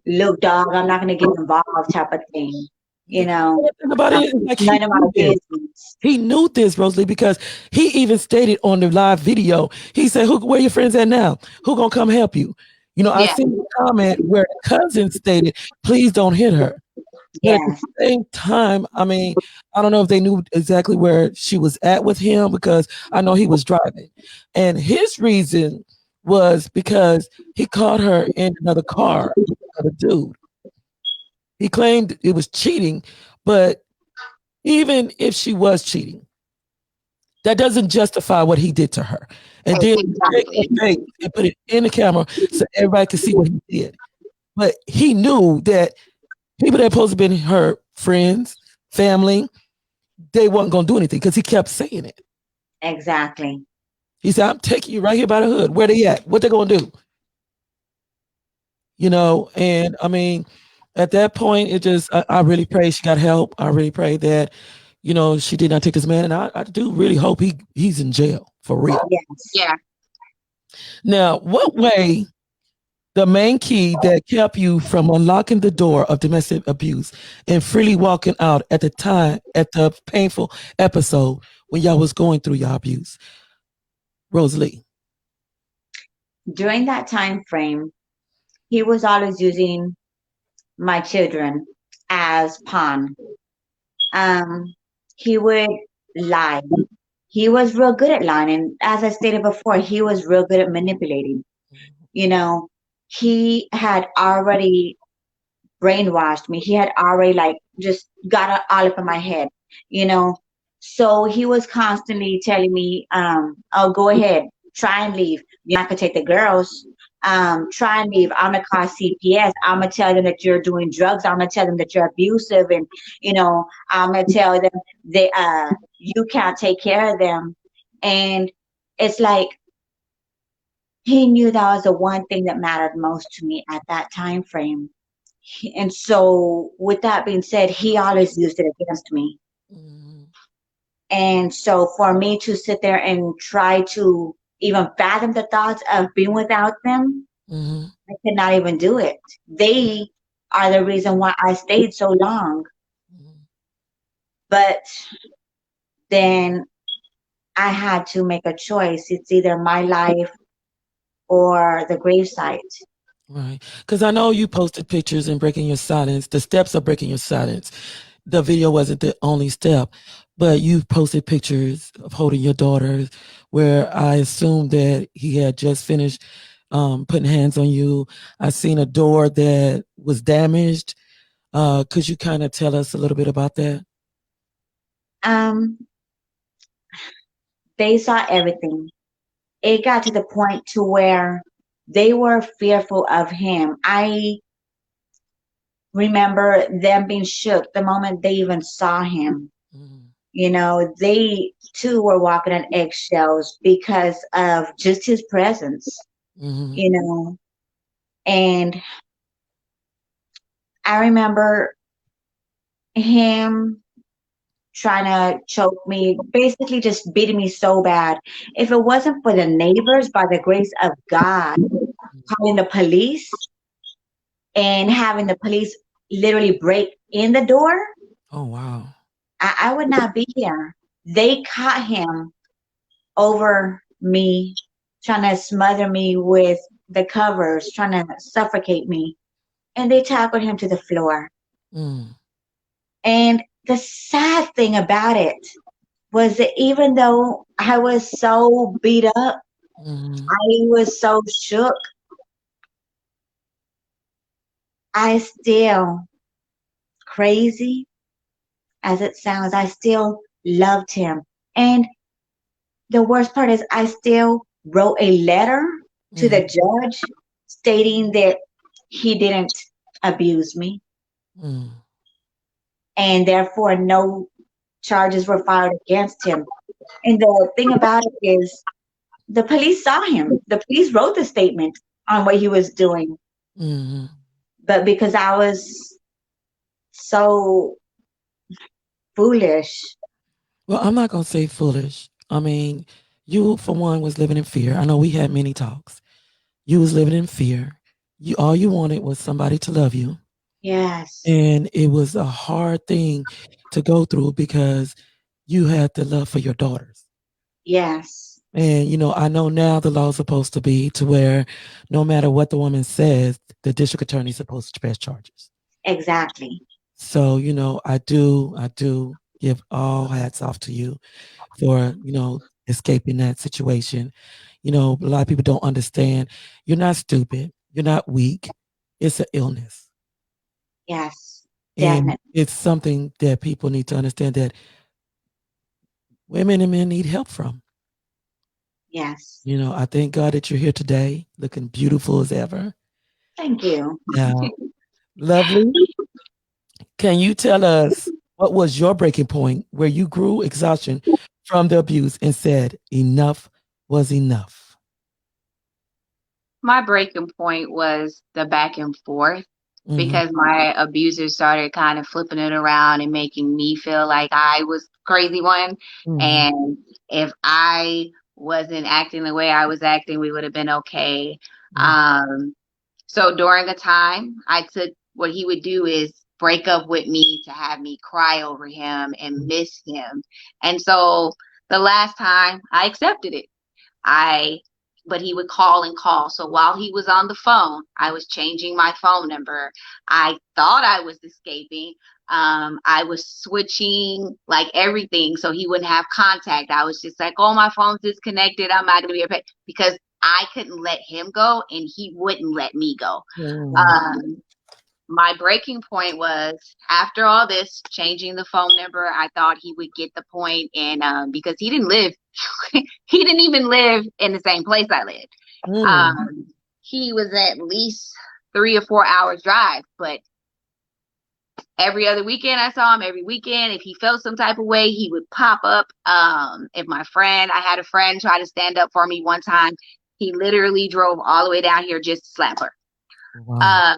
Look, dog, I'm not going to get involved type of thing, The thing about it is like he none of my knew this. business. He knew this, Rosalie, because he even stated on the live video, he said, where your friends at now? Who gonna come help you? I Yeah. seen the comment where the cousin stated, please don't hit her. But at the Yes, same time, I mean, I don't know if they knew exactly where she was at with him because I know he was driving. And his reason was because he caught her in another car with another dude. He claimed it was cheating, but even if she was cheating, that doesn't justify what he did to her. And then take her Exactly. face and put it in the camera so everybody could see what he did. But he knew that people that supposed to be her friends, family, they weren't going to do anything because he kept saying it. exactly. He said, I'm taking you right here by the hood. Where they at? What they going to do? And I mean, at that point, I really pray she got help. I really pray that, she did not take this man. And I do really hope he's in jail for real. Yes. Yeah. Now, what way the main key that kept you from unlocking the door of domestic abuse and freely walking out at the painful episode when y'all was going through your abuse? Rosalie. During that time frame, he was always using my children as pawn. Um, he would lie. He was real good at lying, and as I stated before, he was real good at manipulating. You know, he had already brainwashed me. He had already like just got all up in my head, you know. So he was constantly telling me, "Oh, go ahead, try and leave. You're not gonna take the girls. Try and leave. I'm gonna call CPS. I'm gonna tell them that you're doing drugs. I'm gonna tell them that you're abusive, and I'm gonna tell them you can't take care of them." And it's like he knew that was the one thing that mattered most to me at that time frame. And so, with that being said, he always used it against me. Mhm. And so, for me to sit there and try to even fathom the thoughts of being without them, Mhm. I could not even do it. They are the reason why I stayed so long. Mhm. But then I had to make a choice. It's either my life or the gravesite. Right. Because I know you posted pictures and breaking your silence. The steps of breaking your silence. The video wasn't the only step, but you posted pictures of holding your daughter where I assumed that he had just finished putting hands on you. I seen a door that was damaged. Could you kind of tell us a little bit about that? Um, they saw everything. It got to the point to where they were fearful of him. I remember them being shook the moment they even saw him. Mhm. They too were walking on eggshells because of just his presence. Mm-hmm. you know. And I remember him trying to choke me, basically just beating me so bad. If it wasn't for the neighbors, by the grace of God, calling the police and having the police literally break in the door, Oh, wow. I would not be here. They caught him over me, trying to smother me with the covers, trying to suffocate me, and they tackled him to the floor. Mm. And the sad thing about it was that even though I was so beat up, Mm-hmm. I was so shook, I still, crazy as it sounds, I still loved him. And the worst part is, I still wrote a letter to the Mm-hmm. judge stating that he didn't abuse me, Mm. and therefore no charges were filed against him. And the thing about it is, the police saw him. The police wrote the statement on what he was doing. Mm-hmm. But because I was so foolish, Well, I'm not gonna say foolish. I mean, you for one was living in fear. I know we had many talks. You was living in fear. You all you wanted was somebody to love you. yes, And it was a hard thing to go through because you had the love for your daughters. yes, And I know now the law is supposed to be to where no matter what the woman says, the district attorney is supposed to press charges. exactly. So, I do give all hats off to you for, escaping that situation. A lot of people don't understand. You're not stupid. You're not weak. It's an illness. Yes, And definitely. it's something that people need to understand that women and men need help from. Yes. I thank God that you're here today, looking beautiful as ever. Thank you. Now, lovely, can you tell us what was your breaking point where you grew exhaustion from the abuse and said, enough was enough? My breaking point was the back and forth Mm-hmm. because my abuser started kind of flipping it around and making me feel like I was crazy one. Mm-hmm. And if I wasn't acting the way I was acting, we would have been okay. Um, so during the time, I took what he would do is break up with me to have me cry over him and miss him. And so the last time I accepted it. I but he would call and call. So while he was on the phone, I was changing my phone number. I thought I was escaping. I was switching like everything so he wouldn't have contact. I was just like, oh, my phone's disconnected. I'm not gonna be okay because I couldn't let him go and he wouldn't let me go. Mm-hmm. Um, my breaking point was after all this changing the phone number, I thought he would get the point, and because he didn't live, he didn't even live in the same place I lived. Mm-hmm. He was at least 3 or 4 hours drive, but every other weekend I saw him. Every weekend, if he felt some type of way, he would pop up. If I had a friend try to stand up for me one time, he literally drove all the way down here just to slap her. Wow.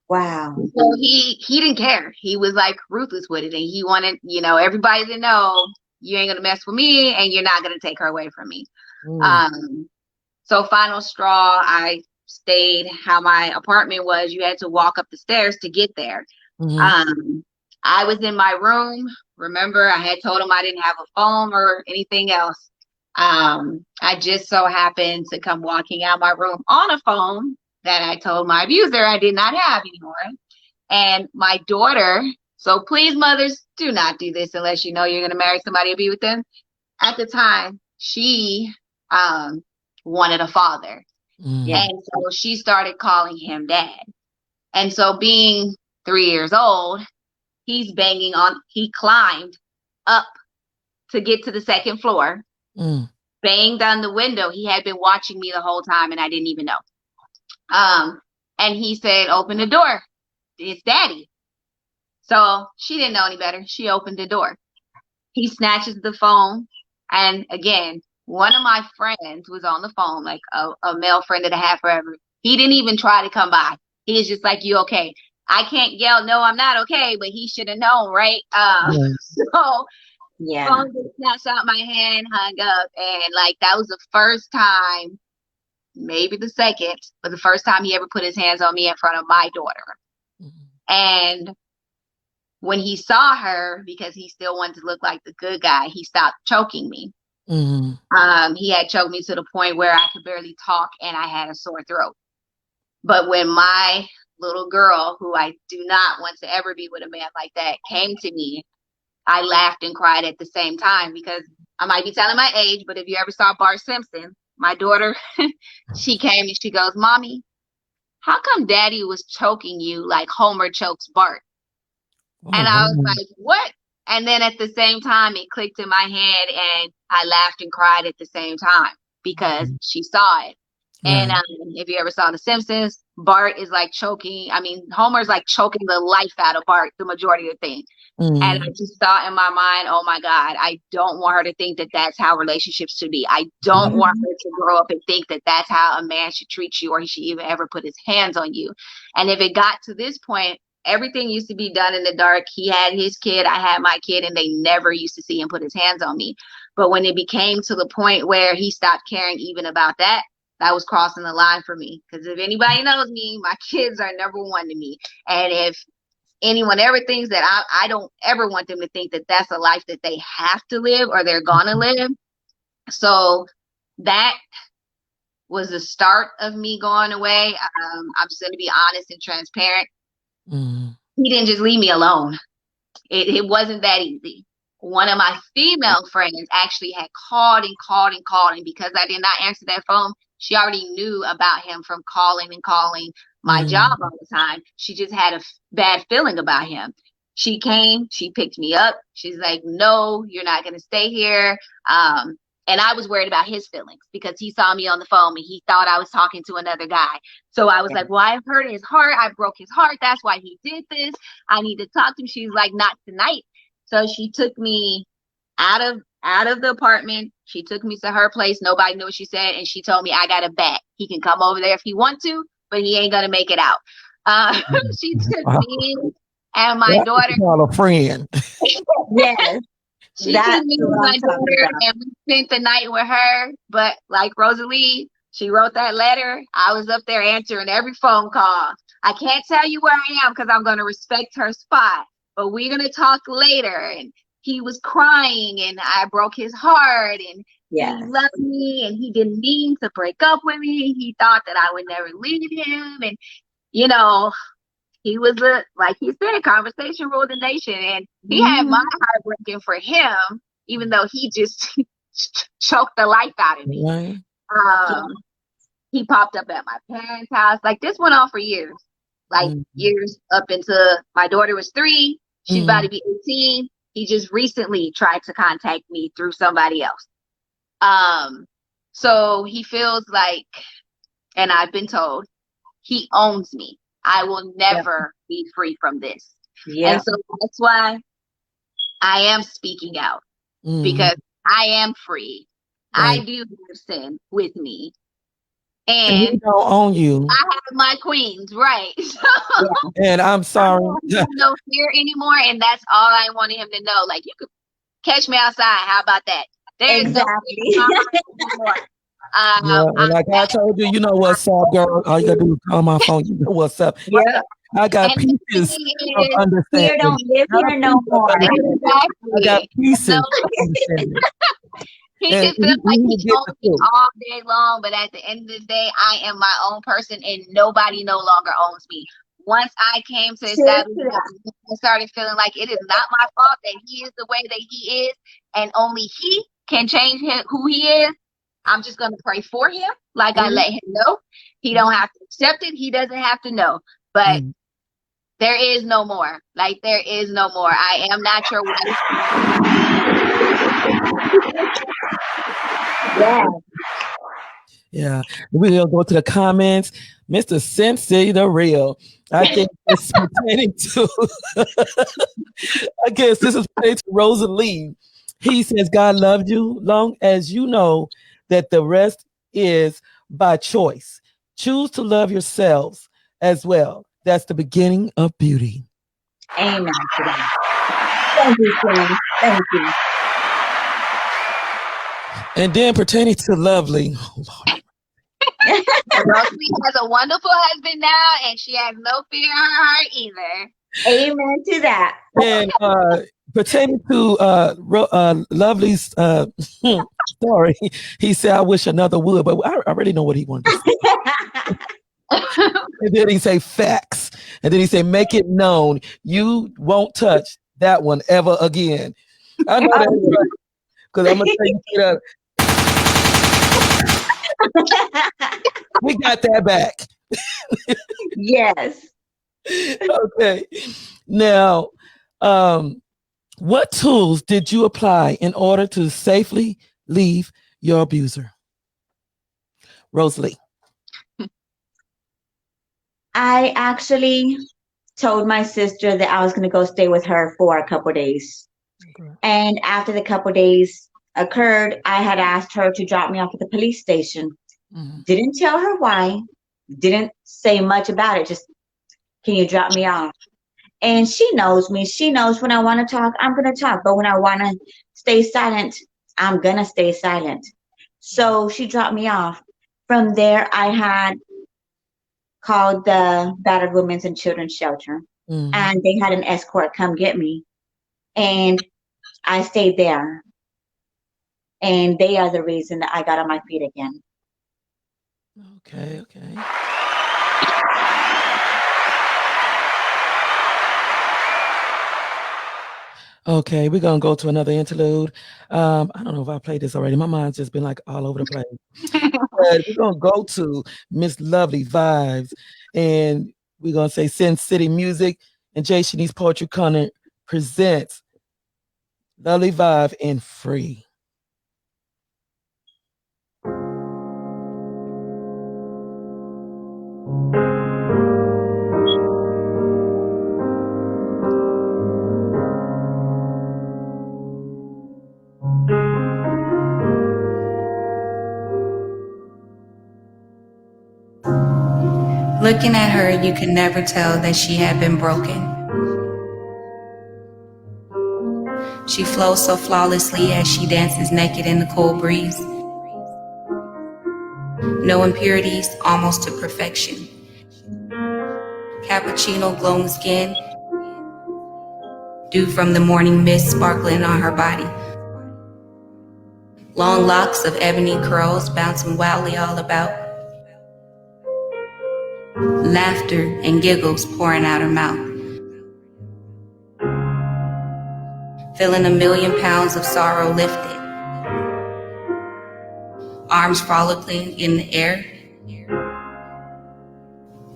Wow. So he didn't care. He was like ruthless with it, and he wanted everybody to know you ain't gonna mess with me, and you're not gonna take her away from me. Mm-hmm. So final straw, I stayed how my apartment was. You had to walk up the stairs to get there. Mm-hmm. I was in my room. Remember, I had told him I didn't have a phone or anything else. I just so happened to come walking out my room on a phone that I told my abuser I did not have anymore. And my daughter, so please, mothers, do not do this unless you know you're going to marry somebody or be with them. At the time, she wanted a father. Yeah. And so she started calling him dad. And so being 3 years old, he climbed up to get to the second floor, Mm-hmm. banged on the window. He had been watching me the whole time and I didn't even know. And he said, open the door. It's daddy. So she didn't know any better. She opened the door. He snatches the phone. And again, one of my friends was on the phone, like a male friend that I had forever. He didn't even try to come by. He was just like, "You okay?" I can't yell, "No, I'm not okay," but he should have known, right? So Yeah. phone just snatched out my hand, hung up, and like that was the first time, maybe the second, but the first time he ever put his hands on me in front of my daughter. And when he saw her, because he still wanted to look like the good guy, he stopped choking me. He had choked me to the point where I could barely talk and I had a sore throat. But when my little girl, who I do not want to ever be with a man like that, came to me, I laughed and cried at the same time, because I might be telling my age, but if you ever saw Bart Simpson, my daughter, she came and she goes, "Mommy, how come Daddy was choking you like Homer chokes Bart?" And I was like, "What?" And then at the same time, it clicked in my head and I laughed and cried at the same time because she saw it. And if you ever saw The Simpsons, Bart is like choking. I mean, Homer's like choking the life out of Bart the majority of the thing. And I just thought in my mind, oh my God, I don't want her to think that that's how relationships should be. I don't want her to grow up and think that that's how a man should treat you or he should even ever put his hands on you. And if it got to this point, everything used to be done in the dark. He had his kid, I had my kid, and they never used to see him put his hands on me. But when it became to the point where he stopped caring even about that, that was crossing the line for me. Because if anybody knows me, my kids are number one to me. And if anyone ever thinks that, I don't ever want them to think that that's a life that they have to live or they're gonna live. So that was the start of me going away. I'm just gonna be honest and transparent. He didn't just leave me alone. It wasn't that easy. One of my female friends actually had called and called and called, and because I did not answer that phone, she already knew about him from calling and calling my job all the time. She just had a bad feeling about him. She came, she picked me up. She's like, "No, you're not going to stay here." And I was worried about his feelings because he saw me on the phone and he thought I was talking to another guy. So I was like, "Well, I've hurt his heart. I broke his heart. That's why he did this. I need to talk to him." She's like, "Not tonight." So she took me out of the apartment. She took me to her place. Nobody knew what she said. And she told me, "I got a bat. He can come over there if he wants to, but he ain't going to make it out." She took me and my daughter. Call a friend. Yes. She took me with my daughter and we spent the night with her. But like Rosalie, she wrote that letter. I was up there answering every phone call. I can't tell you where I am because I'm going to respect her spot. But we're going to talk later. And he was crying and I broke his heart and he loved me and he didn't mean to break up with me. He thought that I would never leave him. And, you know, he was like he said, conversation ruled the nation. And he had my heart breaking for him, even though he just choked the life out of me. He popped up at my parents' house. Like this went on for years. Like years up into my daughter was 3. She's about to be 18. He just recently tried to contact me through somebody else. So he feels like, and I've been told, he owns me. I will never be free from this. And so that's why I am speaking out because I am free. I do have sin with me. And he don't own you. I have my queens, right? And I'm sorry. I don't no fear anymore, and that's all I wanted him to know. Like, you could catch me outside. How about that? There's no fear anymore. And like I told you, you know what's up, girl. All you gotta do is call my phone. You know what's up. Yeah. I got pieces of understanding. Fear don't live here no more. I got pieces of understanding. He can feel like he owns me all day long, but at the end of the day, I am my own person and nobody no longer owns me. Once I came to establish that, I started feeling like it is not my fault that he is the way that he is, and only he can change who he is. I'm just going to pray for him, like I let him know. He don't have to accept it. He doesn't have to know. But there is no more. Like, there is no more. I am not your wife. Yeah. We'll go to the comments. Mr. Sensei, the real. I guess it's pertaining to I guess this is pertaining to Rosalie. He says, God loved you long as you know that the rest is by choice. Choose to love yourselves as well. That's the beginning of beauty. Amen to that. Thank you, Sam. Thank you. And then pertaining to lovely, oh Lord. Rosalie has a wonderful husband now, and she has no fear in her heart either. Amen to that. And pertaining to Lovely's story, he said, I wish another would, but I already know what he wanted to say. And then he say facts. And then he say, make it known you won't touch that one ever again. I know that's right. Because I'm going to tell you straight up, we got that back. Yes. Okay. Now, what tools did you apply in order to safely leave your abuser? Rosalie. I actually told my sister that I was going to go stay with her for a couple days. Okay. And after the couple days occurred, I had asked her to drop me off at the police station. Mm-hmm. Didn't tell her why. Didn't say much about it. Just, can you drop me off? And she knows me. She knows when I want to talk, I'm going to talk. But when I want to stay silent, I'm going to stay silent. So she dropped me off. From there, I had called the Battered Women's and Children's Shelter. Mm-hmm. And they had an escort come get me. And I stayed there. And they are the reason that I got on my feet again. Okay. Okay, we're gonna go to another interlude. I don't know if I played this already. My mind's just been like all over the place. But we're gonna go to Miss Lovely Vibes, and we're gonna say Sin City Music and Jay Shanice Poetry Corner presents Lovely Vibe and Free. Looking at her, you could never tell that she had been broken. She flows so flawlessly as she dances naked in the cold breeze. No impurities, almost to perfection. Cappuccino glowing skin, dew from the morning mist sparkling on her body. Long locks of ebony curls bouncing wildly all about. Laughter and giggles pouring out her mouth. Feeling 1,000,000 pounds of sorrow lifted. Arms frolicking in the air.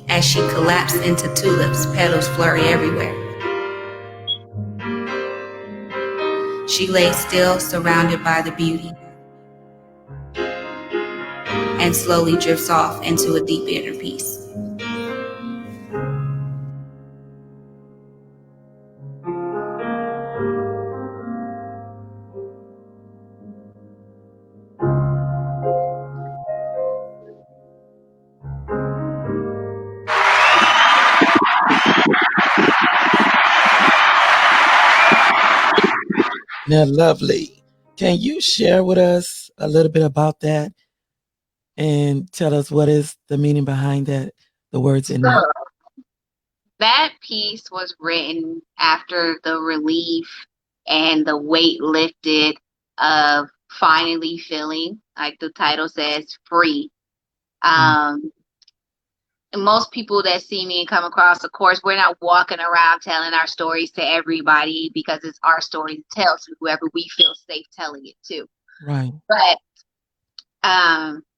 As she collapsed into tulips, petals flurry everywhere. She lays still, surrounded by the beauty, and slowly drifts off into a deep inner peace. Now, Lovely, can you share with us a little bit about that and tell us what is the meaning behind that, the words in there? That piece was written after the relief and the weight lifted of finally feeling, like the title says, free. And most people that see me and come across, of course, we're not walking around telling our stories to everybody because it's our story to tell to whoever we feel safe telling it to. Right. But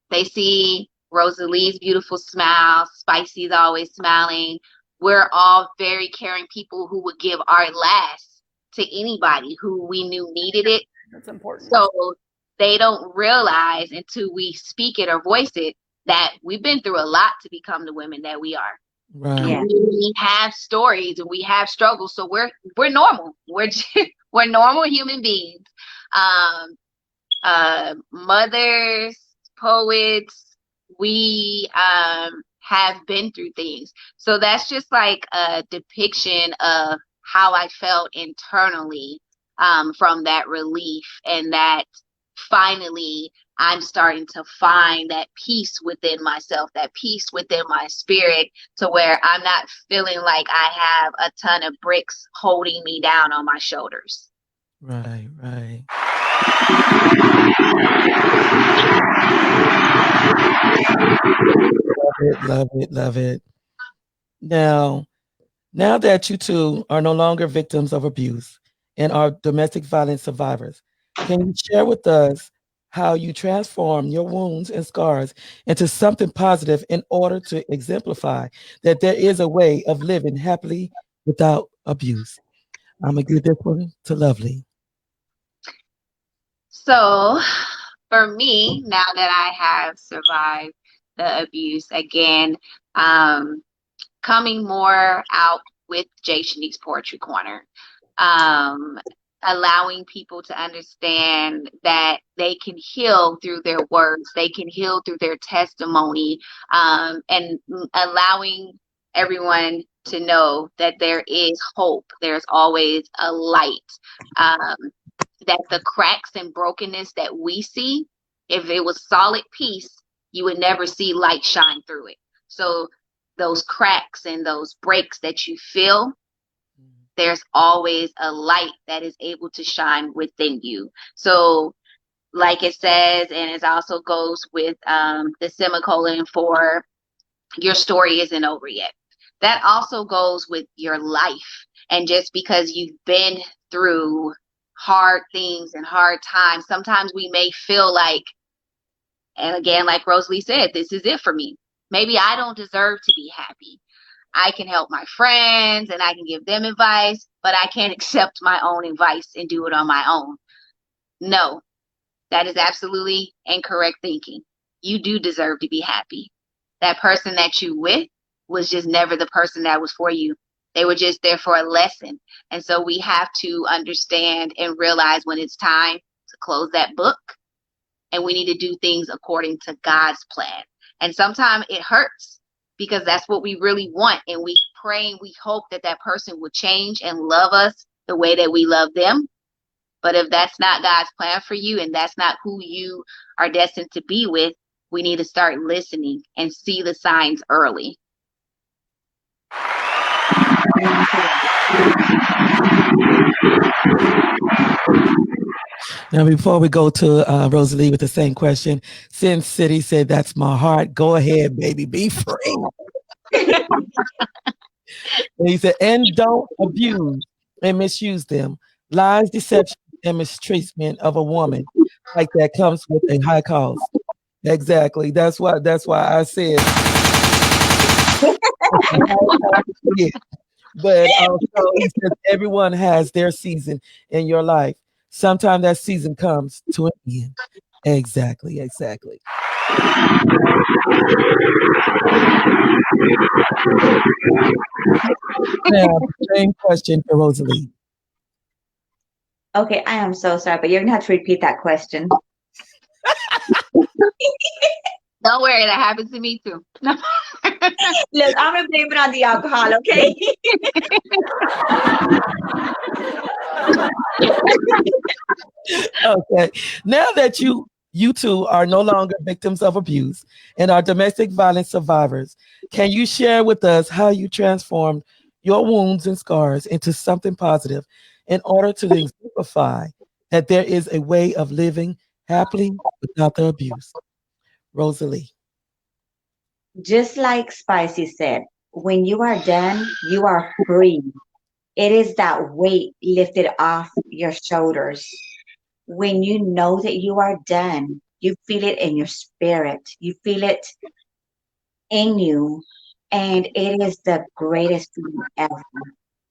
they see Rosalie's beautiful smile, Spicy's always smiling. We're all very caring people who would give our last to anybody who we knew needed it. That's important. So they don't realize until we speak it or voice it that we've been through a lot to become the women that we are. Right. Yeah. We have stories and we have struggles, so we're normal. We're normal human beings. Mothers, poets, we have been through things. So that's just like a depiction of how I felt internally from that relief, and that finally I'm starting to find that peace within myself, that peace within my spirit, to where I'm not feeling like I have a ton of bricks holding me down on my shoulders. Right, right. Love it, love it, love it. Now, now that you two are no longer victims of abuse and are domestic violence survivors, can you share with us how you transform your wounds and scars into something positive in order to exemplify that there is a way of living happily without abuse? I'm gonna give this one to Lovely. So, for me, now that I have survived the abuse, again, um, coming more out with Jay Shanique's Poetry Corner, um, allowing people to understand that they can heal through their words, they can heal through their testimony, and allowing everyone to know that there is hope, there's always a light. Um, that the cracks and brokenness that we see, if it was solid piece, you would never see light shine through it. So those cracks and those breaks that you feel, there's always a light that is able to shine within you. So like it says, and it also goes with the semicolon for your story isn't over yet. That also goes with your life. And just because you've been through hard things and hard times, sometimes we may feel like, and again, like Rosalie said, this is it for me. Maybe I don't deserve to be happy. I can help my friends and I can give them advice, but I can't accept my own advice and do it on my own. No, that is absolutely incorrect thinking. You do deserve to be happy. That person that you with was just never the person that was for you. They were just there for a lesson. And so we have to understand and realize when it's time to close that book, and we need to do things according to God's plan. And sometimes it hurts because that's what we really want. And we pray and we hope that that person will change and love us the way that we love them. But if that's not God's plan for you and that's not who you are destined to be with, we need to start listening and see the signs early. Now, before we go to Rosalie with the same question, Sin City said, "That's my heart. Go ahead, baby. Be free." And he said, "And don't abuse and misuse them. Lies, deception, and mistreatment of a woman like that comes with a high cost." Exactly. That's why I said it's a high cost to get. But also, he says everyone has their season in your life. Sometimes that season comes to an end. Exactly, exactly. Now, same question for Rosalie. Okay, I am so sorry, but you're gonna have to repeat that question. Don't worry, that happens to me too. Look, I'm gonna blame it on the alcohol, okay? Okay. Now that you two are no longer victims of abuse and are domestic violence survivors, can you share with us how you transformed your wounds and scars into something positive in order to exemplify that there is a way of living happily without the abuse? Rosalie. Just like Spicy said, when you are done, you are free. It is that weight lifted off your shoulders. When you know that you are done, you feel it in your spirit, you feel it in you, and it is the greatest feeling ever.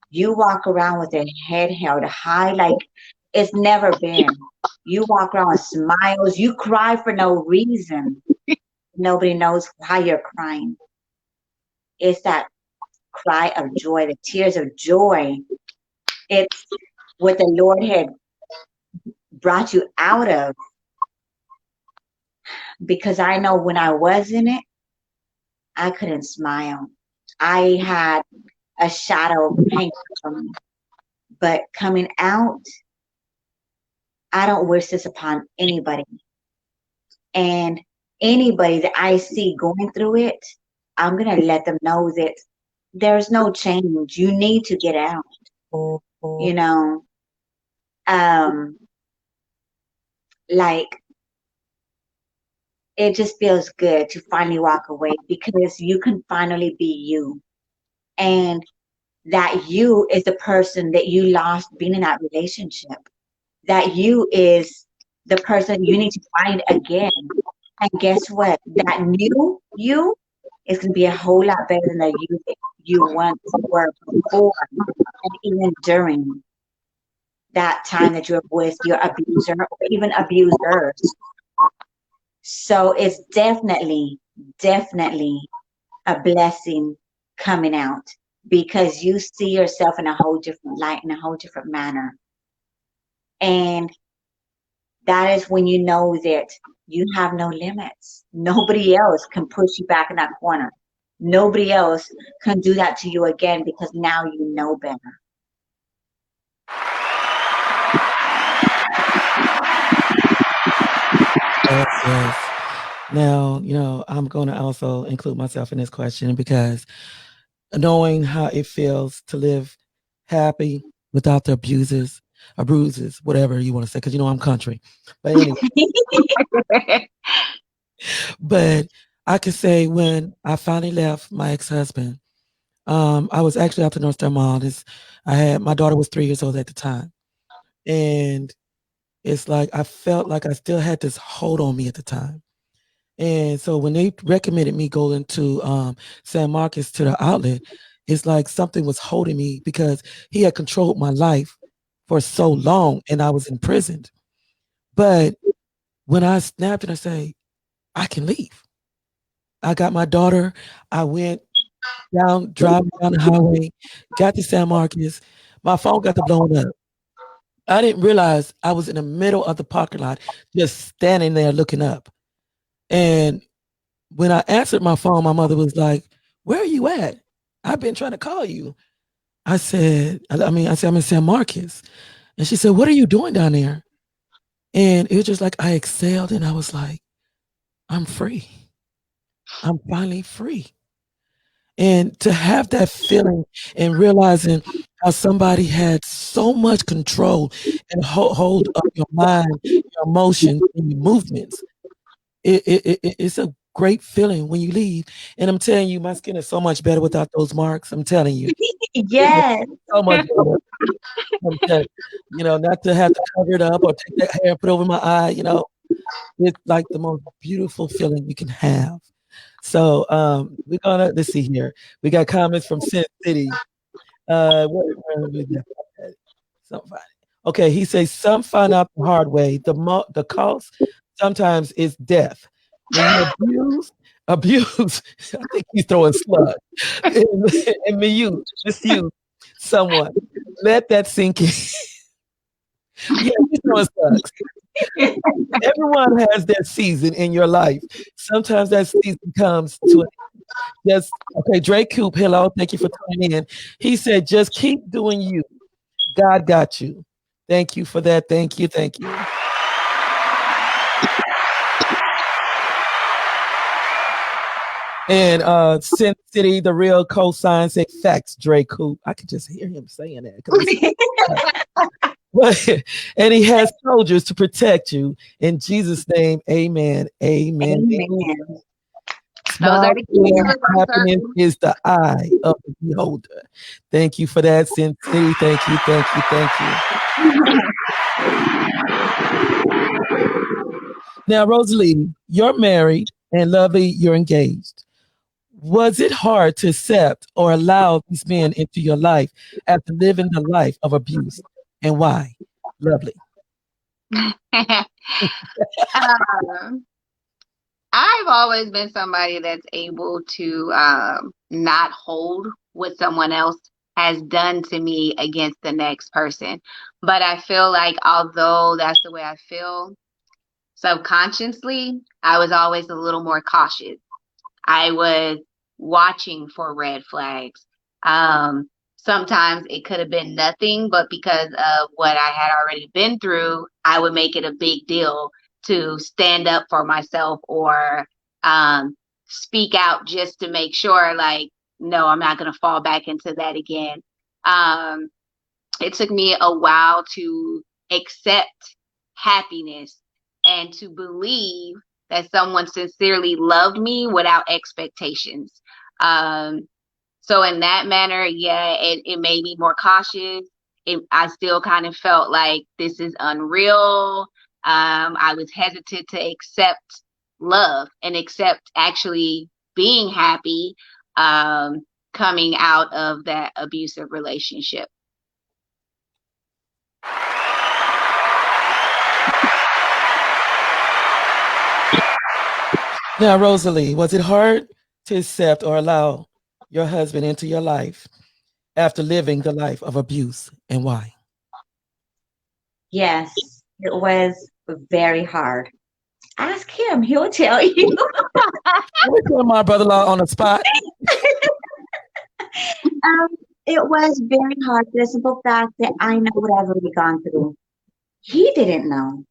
You walk around with your head held high like it's never been. You walk around with smiles, you cry for no reason. Nobody knows why you're crying. It's that cry of joy, the tears of joy. It's what the Lord had brought you out of, because I know when I was in it, I couldn't smile. I had a shadow hanging from me. But coming out, I don't wish this upon anybody. And anybody that I see going through it, I'm going to let them know that there's no change. You need to get out. You know, um, like it just feels good to finally walk away because you can finally be you. And that you is the person that you lost being in that relationship. That you is the person you need to find again. And guess what? That new you is going to be a whole lot better than the you that you once were before and even during that time that you're with your abuser or even abusers. So it's definitely a blessing coming out because you see yourself in a whole different light, in a whole different manner. And that is when you know that you have no limits. Nobody else can push you back in that corner. Nobody else can do that to you again because now you know better. Yes, yes. Now, I'm going to also include myself in this question because knowing how it feels to live happy without the abuses or bruises, whatever you want to say, because I'm country. But anyway, but I could say when I finally left my ex-husband, I was actually out to North Carolina. My daughter was 3 years old at the time. And it's like I felt like I still had this hold on me at the time. And so when they recommended me going to San Marcos to the outlet, it's like something was holding me because he had controlled my life for so long and I was imprisoned. But when I snapped and I say, I can leave. I got my daughter. I went driving down the highway, got to San Marcos. My phone got to blowing up. I didn't realize I was in the middle of the parking lot, just standing there looking up. And when I answered my phone, my mother was like, "Where are you at? I've been trying to call you." I said, "I'm in San Marcos." And she said, "What are you doing down there?" And it was just like I exhaled and I was like, I'm free. I'm finally free. And to have that feeling and realizing how somebody had so much control and hold of your mind, your emotions, and your movements, it's a great feeling when you leave. And I'm telling you, my skin is so much better without those marks. I'm telling you, it is Yes. so much better. I'm telling not to have to cover it up or take that hair and put it over my eye. It's like the most beautiful feeling you can have. So let's see here. We got comments from Sin City. Where we got that? Somebody. Okay, he says some find out the hard way. The cost sometimes is death. When you abuse, I think he's throwing sludge and misuse someone. Let that sink in. Yeah, he's throwing slugs. Everyone has their season in your life. Sometimes that season comes to just okay. Drake Coop, hello, thank you for tuning in. He said, "Just keep doing you. God got you." Thank you for that. Thank you. Thank you. And Sin City, the real cosign, say facts. Drake Coop. I could just hear him saying that. And he has soldiers to protect you. In Jesus' name, amen. Amen. Amen. Those are the keys. Happiness is the eye of the beholder. Thank you for that, Sin City. Thank you, thank you, thank you. Now, Rosalie, you're married, and Lovely, you're engaged. Was it hard to accept or allow these men into your life after living the life of abuse? And why? Lovely. um, I've always been somebody that's able to not hold what someone else has done to me against the next person. But I feel like although that's the way I feel, subconsciously, I was always a little more cautious. I was watching for red flags. Sometimes it could have been nothing, but because of what I had already been through, I would make it a big deal to stand up for myself or speak out just to make sure, like, no, I'm not going to fall back into that again. Um, it took me a while to accept happiness and to believe that someone sincerely loved me without expectations. Um, so in that manner, yeah, it made me more cautious. I still kind of felt like this is unreal. I was hesitant to accept love and accept actually being happy coming out of that abusive relationship. Now, Rosalie, was it hard to accept or allow your husband into your life after living the life of abuse, and why? Yes, it was very hard. Ask him, he'll tell you. Let me put my brother-in-law on the spot. um, it was very hard for the simple fact that I know what I've already gone through. He didn't know.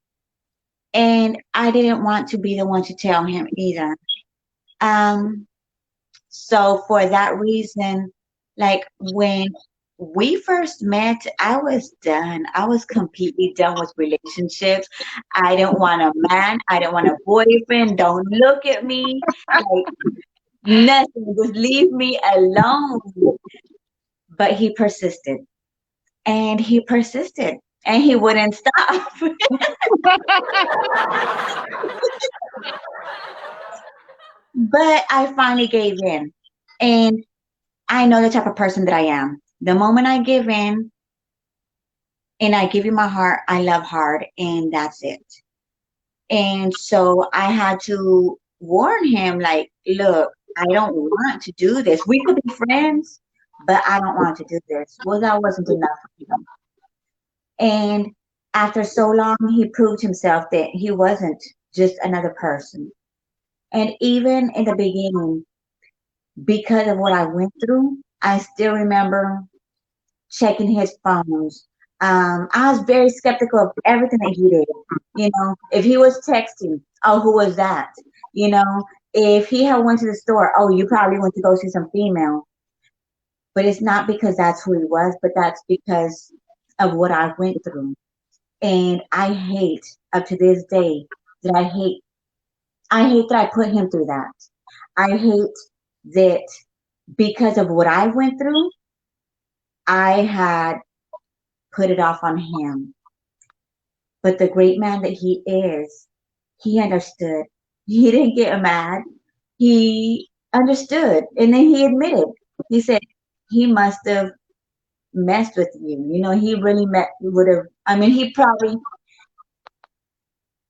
And I didn't want to be the one to tell him either. Um, so for that reason, like when we first met, I was done. I was completely done with relationships. I didn't want a man. I didn't want a boyfriend. Don't look at me. Like nothing. Just leave me alone. But he persisted. And he persisted. And he wouldn't stop. But I finally gave in. And I know the type of person that I am. The moment I give in and I give you my heart, I love hard, and that's it. And so I had to warn him, like, look, I don't want to do this. We could be friends, but I don't want to do this. Well, that wasn't enough for him. And after so long, he proved himself that he wasn't just another person. And even in the beginning, because of what I went through, I still remember checking his phones. I was very skeptical of everything that he did. You know, if he was texting, oh, who was that? You know, if he had went to the store, oh, you probably went to go see some female. But it's not because that's who he was, but that's because of what I went through. And I hate up to this day that I hate that I put him through that. I hate that because of what I went through, I had put it off on him. But the great man that he is, he understood. He didn't get mad. He understood. And then he admitted. He said he must have messed with you. You know, he really would have. I mean, he probably,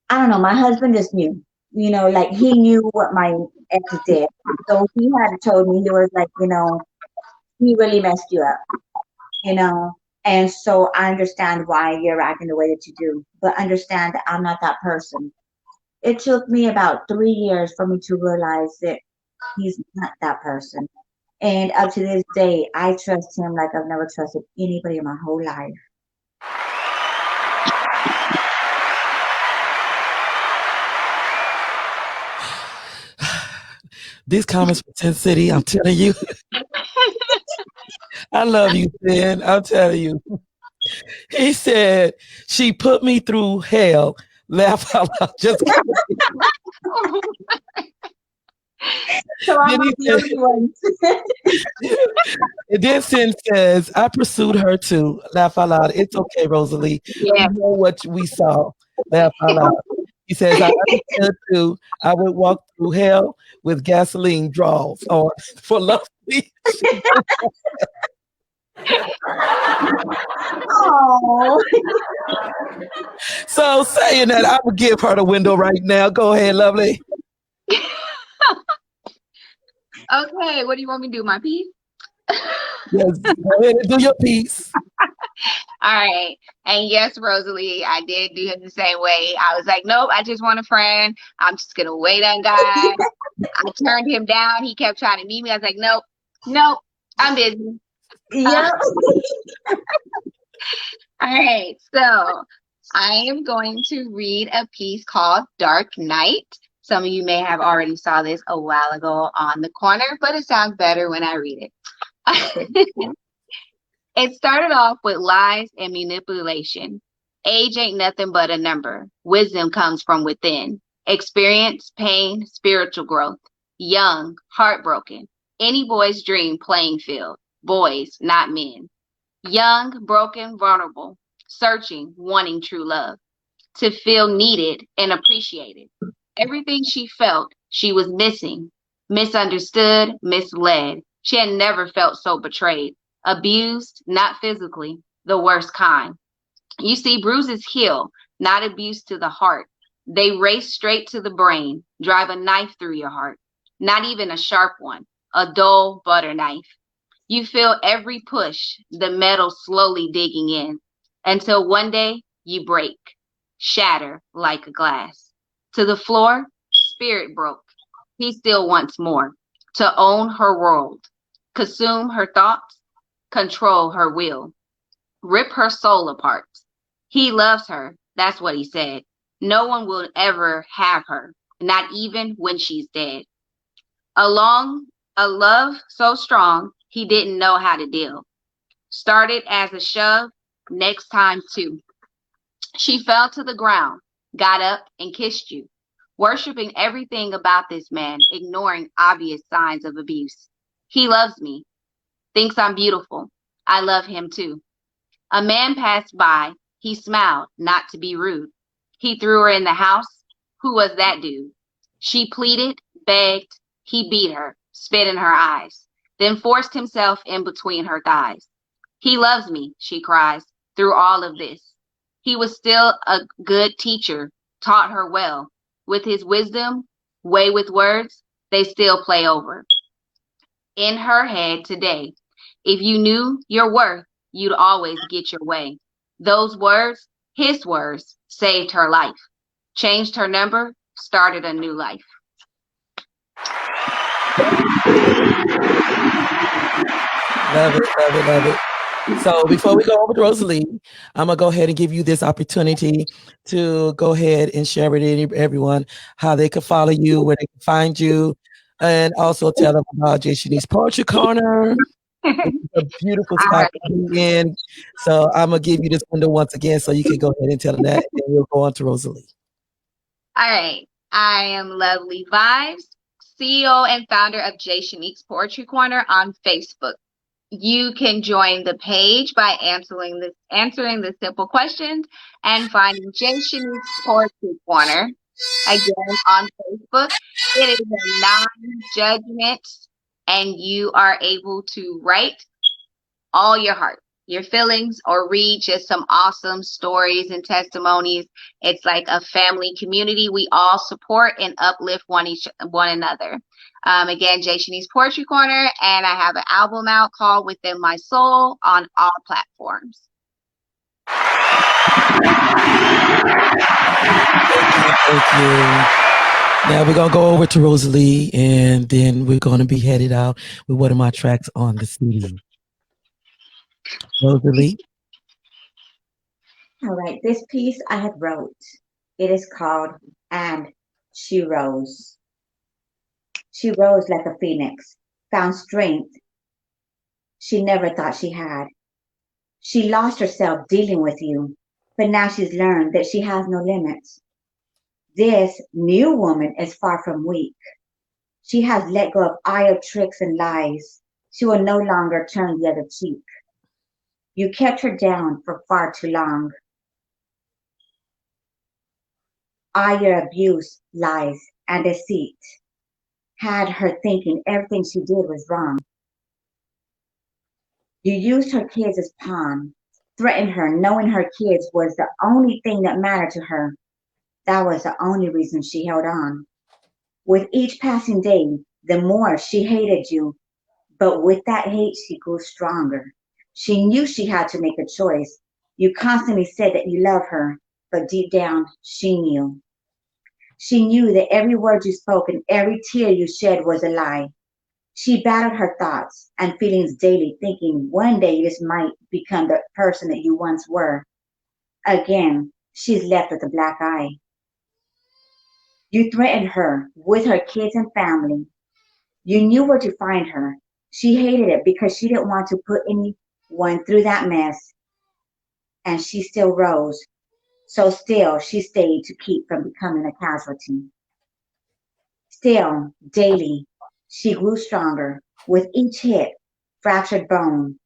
I don't know, my husband just knew. You know, like he knew what my ex did. So he had told me, he was like, you know, he really messed you up, you know. And so I understand why you're acting the way that you do, but understand that I'm not that person. It took me about 3 years for me to realize that he's not that person. And up to this day, I trust him like I've never trusted anybody in my whole life. These comments from Sin City, I'm telling you, I love you, Sin. I'm telling you. He said, she put me through hell. Laugh out loud. Just So I'm then not he the only one. and then Sin says, I pursued her too. Laugh out loud. It's okay, Rosalie. Yeah. We know what we saw. Laugh out loud. He says, I understood too. I would walk through hell with gasoline draws on for love. Oh, So saying that, I would give her the window right now. Go ahead, lovely. Okay, what do you want me to do? My piece? Yes, go ahead and do your piece. All right. And yes, Rosalie, I did do him the same way. I was like, nope, I just want a friend. I'm just going to wait on God. I turned him down. He kept trying to meet me. I was like, nope, nope, I'm busy. Yeah. All right. So I am going to read a piece called Dark Night. Some of you may have already saw this a while ago on the corner, but it sounds better when I read it. It started off with lies and manipulation. Age ain't nothing but a number. Wisdom comes from within. Experience, pain, spiritual growth. Young, heartbroken. Any boy's dream playing field. Boys, not men. Young, broken, vulnerable. Searching, wanting true love. To feel needed and appreciated. Everything she felt, she was missing. Misunderstood, misled. She had never felt so betrayed. Abused, not physically, the worst kind. You see, bruises heal, not abuse to the heart. They race straight to the brain, drive a knife through your heart. Not even a sharp one, a dull butter knife. You feel every push, the metal slowly digging in, until one day you break, shatter like a glass. To the floor, spirit broke. He still wants more. To own her world, consume her thoughts, control her will, rip her soul apart. He loves her. That's what he said. No one will ever have her, not even when she's dead. Along a love so strong, he didn't know how to deal. Started as a shove, next time too. She fell to the ground, got up and kissed you, worshiping everything about this man, ignoring obvious signs of abuse. He loves me, thinks I'm beautiful. I love him too. A man passed by. He smiled, not to be rude. He threw her in the house. Who was that dude? She pleaded, begged. He beat her, spit in her eyes, then forced himself in between her thighs. He loves me, she cries, through all of this. He was still a good teacher, taught her well. With his wisdom, way with words, they still play over. In her head today, if you knew your worth, you'd always get your way. Those words, his words, saved her life, changed her number, started a new life. Love it, love it, love it. So before we go over to Rosalie, I'm gonna go ahead and give you this opportunity to go ahead and share with everyone how they can follow you, where they can find you, and also tell them about Shanice's Poetry Corner. It's a beautiful All spot right. to be in. So I'm gonna give you this window once again, so you can go ahead and tell them that, and we'll go on to Rosalie. All right. I am Lovely Vibes, CEO and founder of Shanice's Poetry Corner on Facebook. You can join the page by answering the simple questions and finding Shanice's Poetry Corner again on Facebook. It is a non-judgment, and you are able to write all your heart, your feelings, or read just some awesome stories and testimonies. It's like a family community. We all support and uplift one another. Again, Shanice's Poetry Corner, and I have an album out called Within My Soul on all platforms. Thank you. Now we're gonna go over to Rosalie, and then we're gonna be headed out with one of my tracks on the CD. Rosalie. All right, this piece I had wrote. It is called And She Rose. She rose like a phoenix, found strength she never thought she had. She lost herself dealing with you, but now she's learned that she has no limits. This new woman is far from weak. She has let go of idle tricks and lies. She will no longer turn the other cheek. You kept her down for far too long. All your abuse, lies, and deceit had her thinking everything she did was wrong. You used her kids as pawn, threatened her knowing her kids was the only thing that mattered to her. That was the only reason she held on. With each passing day, the more she hated you, But with that hate, she grew stronger. She knew she had to make a choice. You constantly said that you love her, but deep down, she knew. She knew that every word you spoke and every tear you shed was a lie. She battled her thoughts and feelings daily, thinking one day this might become the person that you once were. Again, she's left with a black eye. You threatened her with her kids and family. You knew where to find her. She hated it because she didn't want to put anyone through that mess, and she still rose. So still, she stayed to keep from becoming a casualty. Still, daily, she grew stronger. With each hit, fractured bone,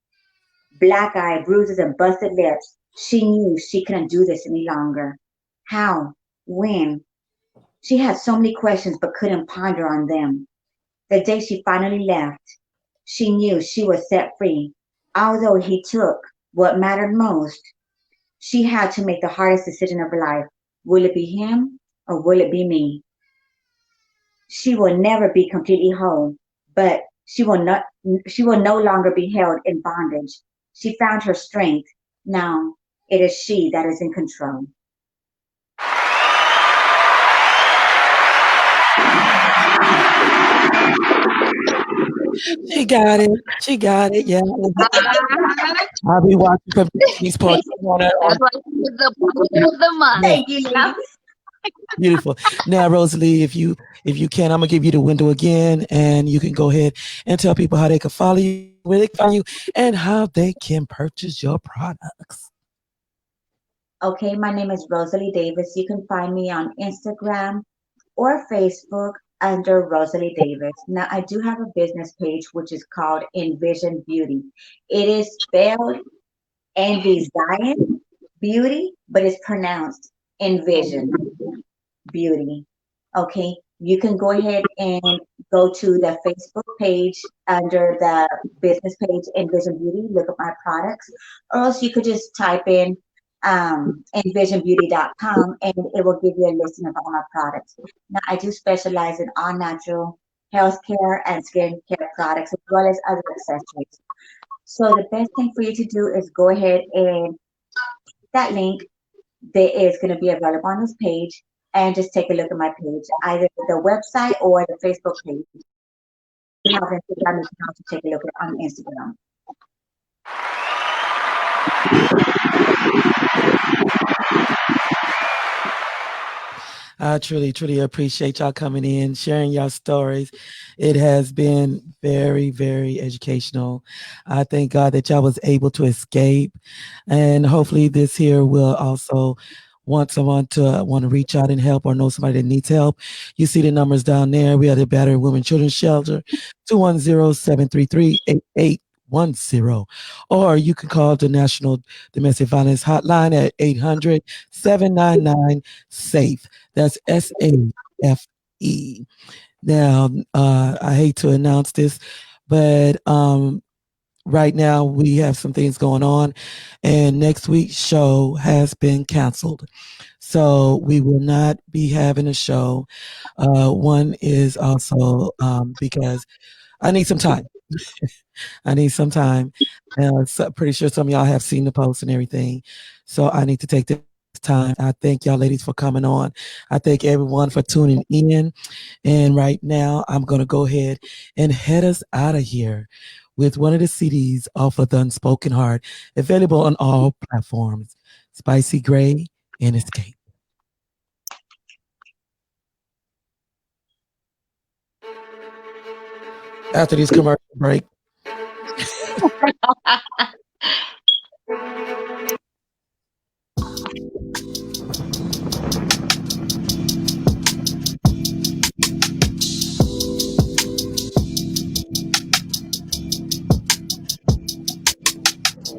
black eye, bruises, and busted lips, she knew she couldn't do this any longer. How? When? She had so many questions but couldn't ponder on them. The day she finally left, she knew she was set free. Although he took what mattered most, she had to make the hardest decision of her life. Will it be him or will it be me? She will never be completely whole, but she will no longer be held in bondage. She found her strength. Now it is she that is in control. She got it. She got it. Yeah. I'll be watching from these parts That's why she's the Pool of the month. Yeah. Thank you, ladies. Beautiful. Now, Rosalie, if you can, I'm gonna give you the window again, and you can go ahead and tell people how they can follow you, where they can find you, and how they can purchase your products. Okay, my name is Rosalie Davis. You can find me on Instagram or Facebook under Rosalie Davis. Now, I do have a business page which is called Envision Beauty. It is spelled Envy Zion Beauty, but it's pronounced Envision Beauty. Okay, you can go ahead and go to the Facebook page under the business page Envision Beauty, look at my products, or else you could just type in envisionbeauty.com and it will give you a listing of all my products. Now, I do specialize in all natural healthcare and skincare products as well as other accessories. So the best thing for you to do is go ahead and that link that is going to be available on this page and just take a look at my page, either the website or the Facebook page. You have Instagram, you can also take a look at it on Instagram. I truly, truly appreciate y'all coming in, sharing your stories. It has been very, very educational. I thank God that y'all was able to escape. And hopefully this here will also want someone to want to reach out and help or know somebody that needs help. You see the numbers down there. We are the Battered Women Children's Shelter, 210-733-8810. Or you can call the National Domestic Violence Hotline at 800-799-SAFE. That's SAFE. Now, I hate to announce this, but right now we have some things going on, and next week's show has been canceled. So we will not be having a show. One is also because I need some time. I need some time. So pretty sure some of y'all have seen the post and everything. So I need to take this time. I thank y'all ladies for coming on. I thank everyone for tuning in. And right now, I'm going to go ahead and head us out of here with one of the CDs off of the Unspoken Heart, available on all platforms. Spicy Gray and Escape. After this commercial break.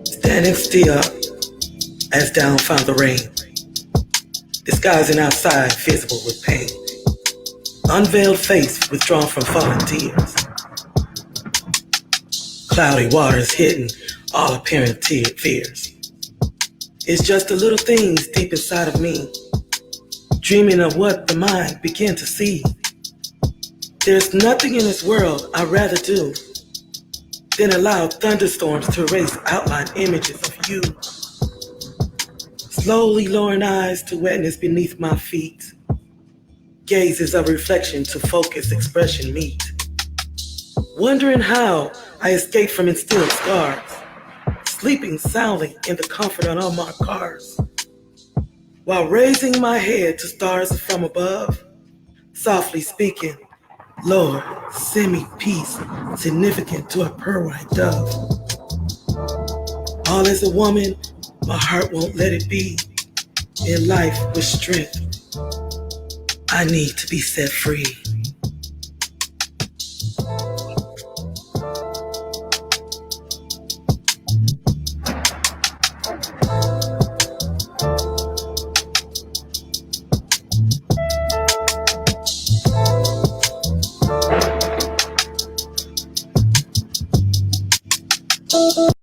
Standing still as down found the rain, disguising outside visible with pain, unveiled face withdrawn from fallen tears, cloudy waters hidden all apparent fears. It's just the little things deep inside of me, dreaming of what the mind began to see. There's nothing in this world I'd rather do then allow thunderstorms to erase outline images of you. Slowly lowering eyes to wetness beneath my feet. Gazes of reflection to focus expression meet. Wondering how I escaped from instilled scars. Sleeping soundly in the comfort of unmarked cars. While raising my head to stars from above. Softly speaking, Lord, send me peace significant to a pearl-white dove. All as a woman, my heart won't let it be. In life with strength, I need to be set free.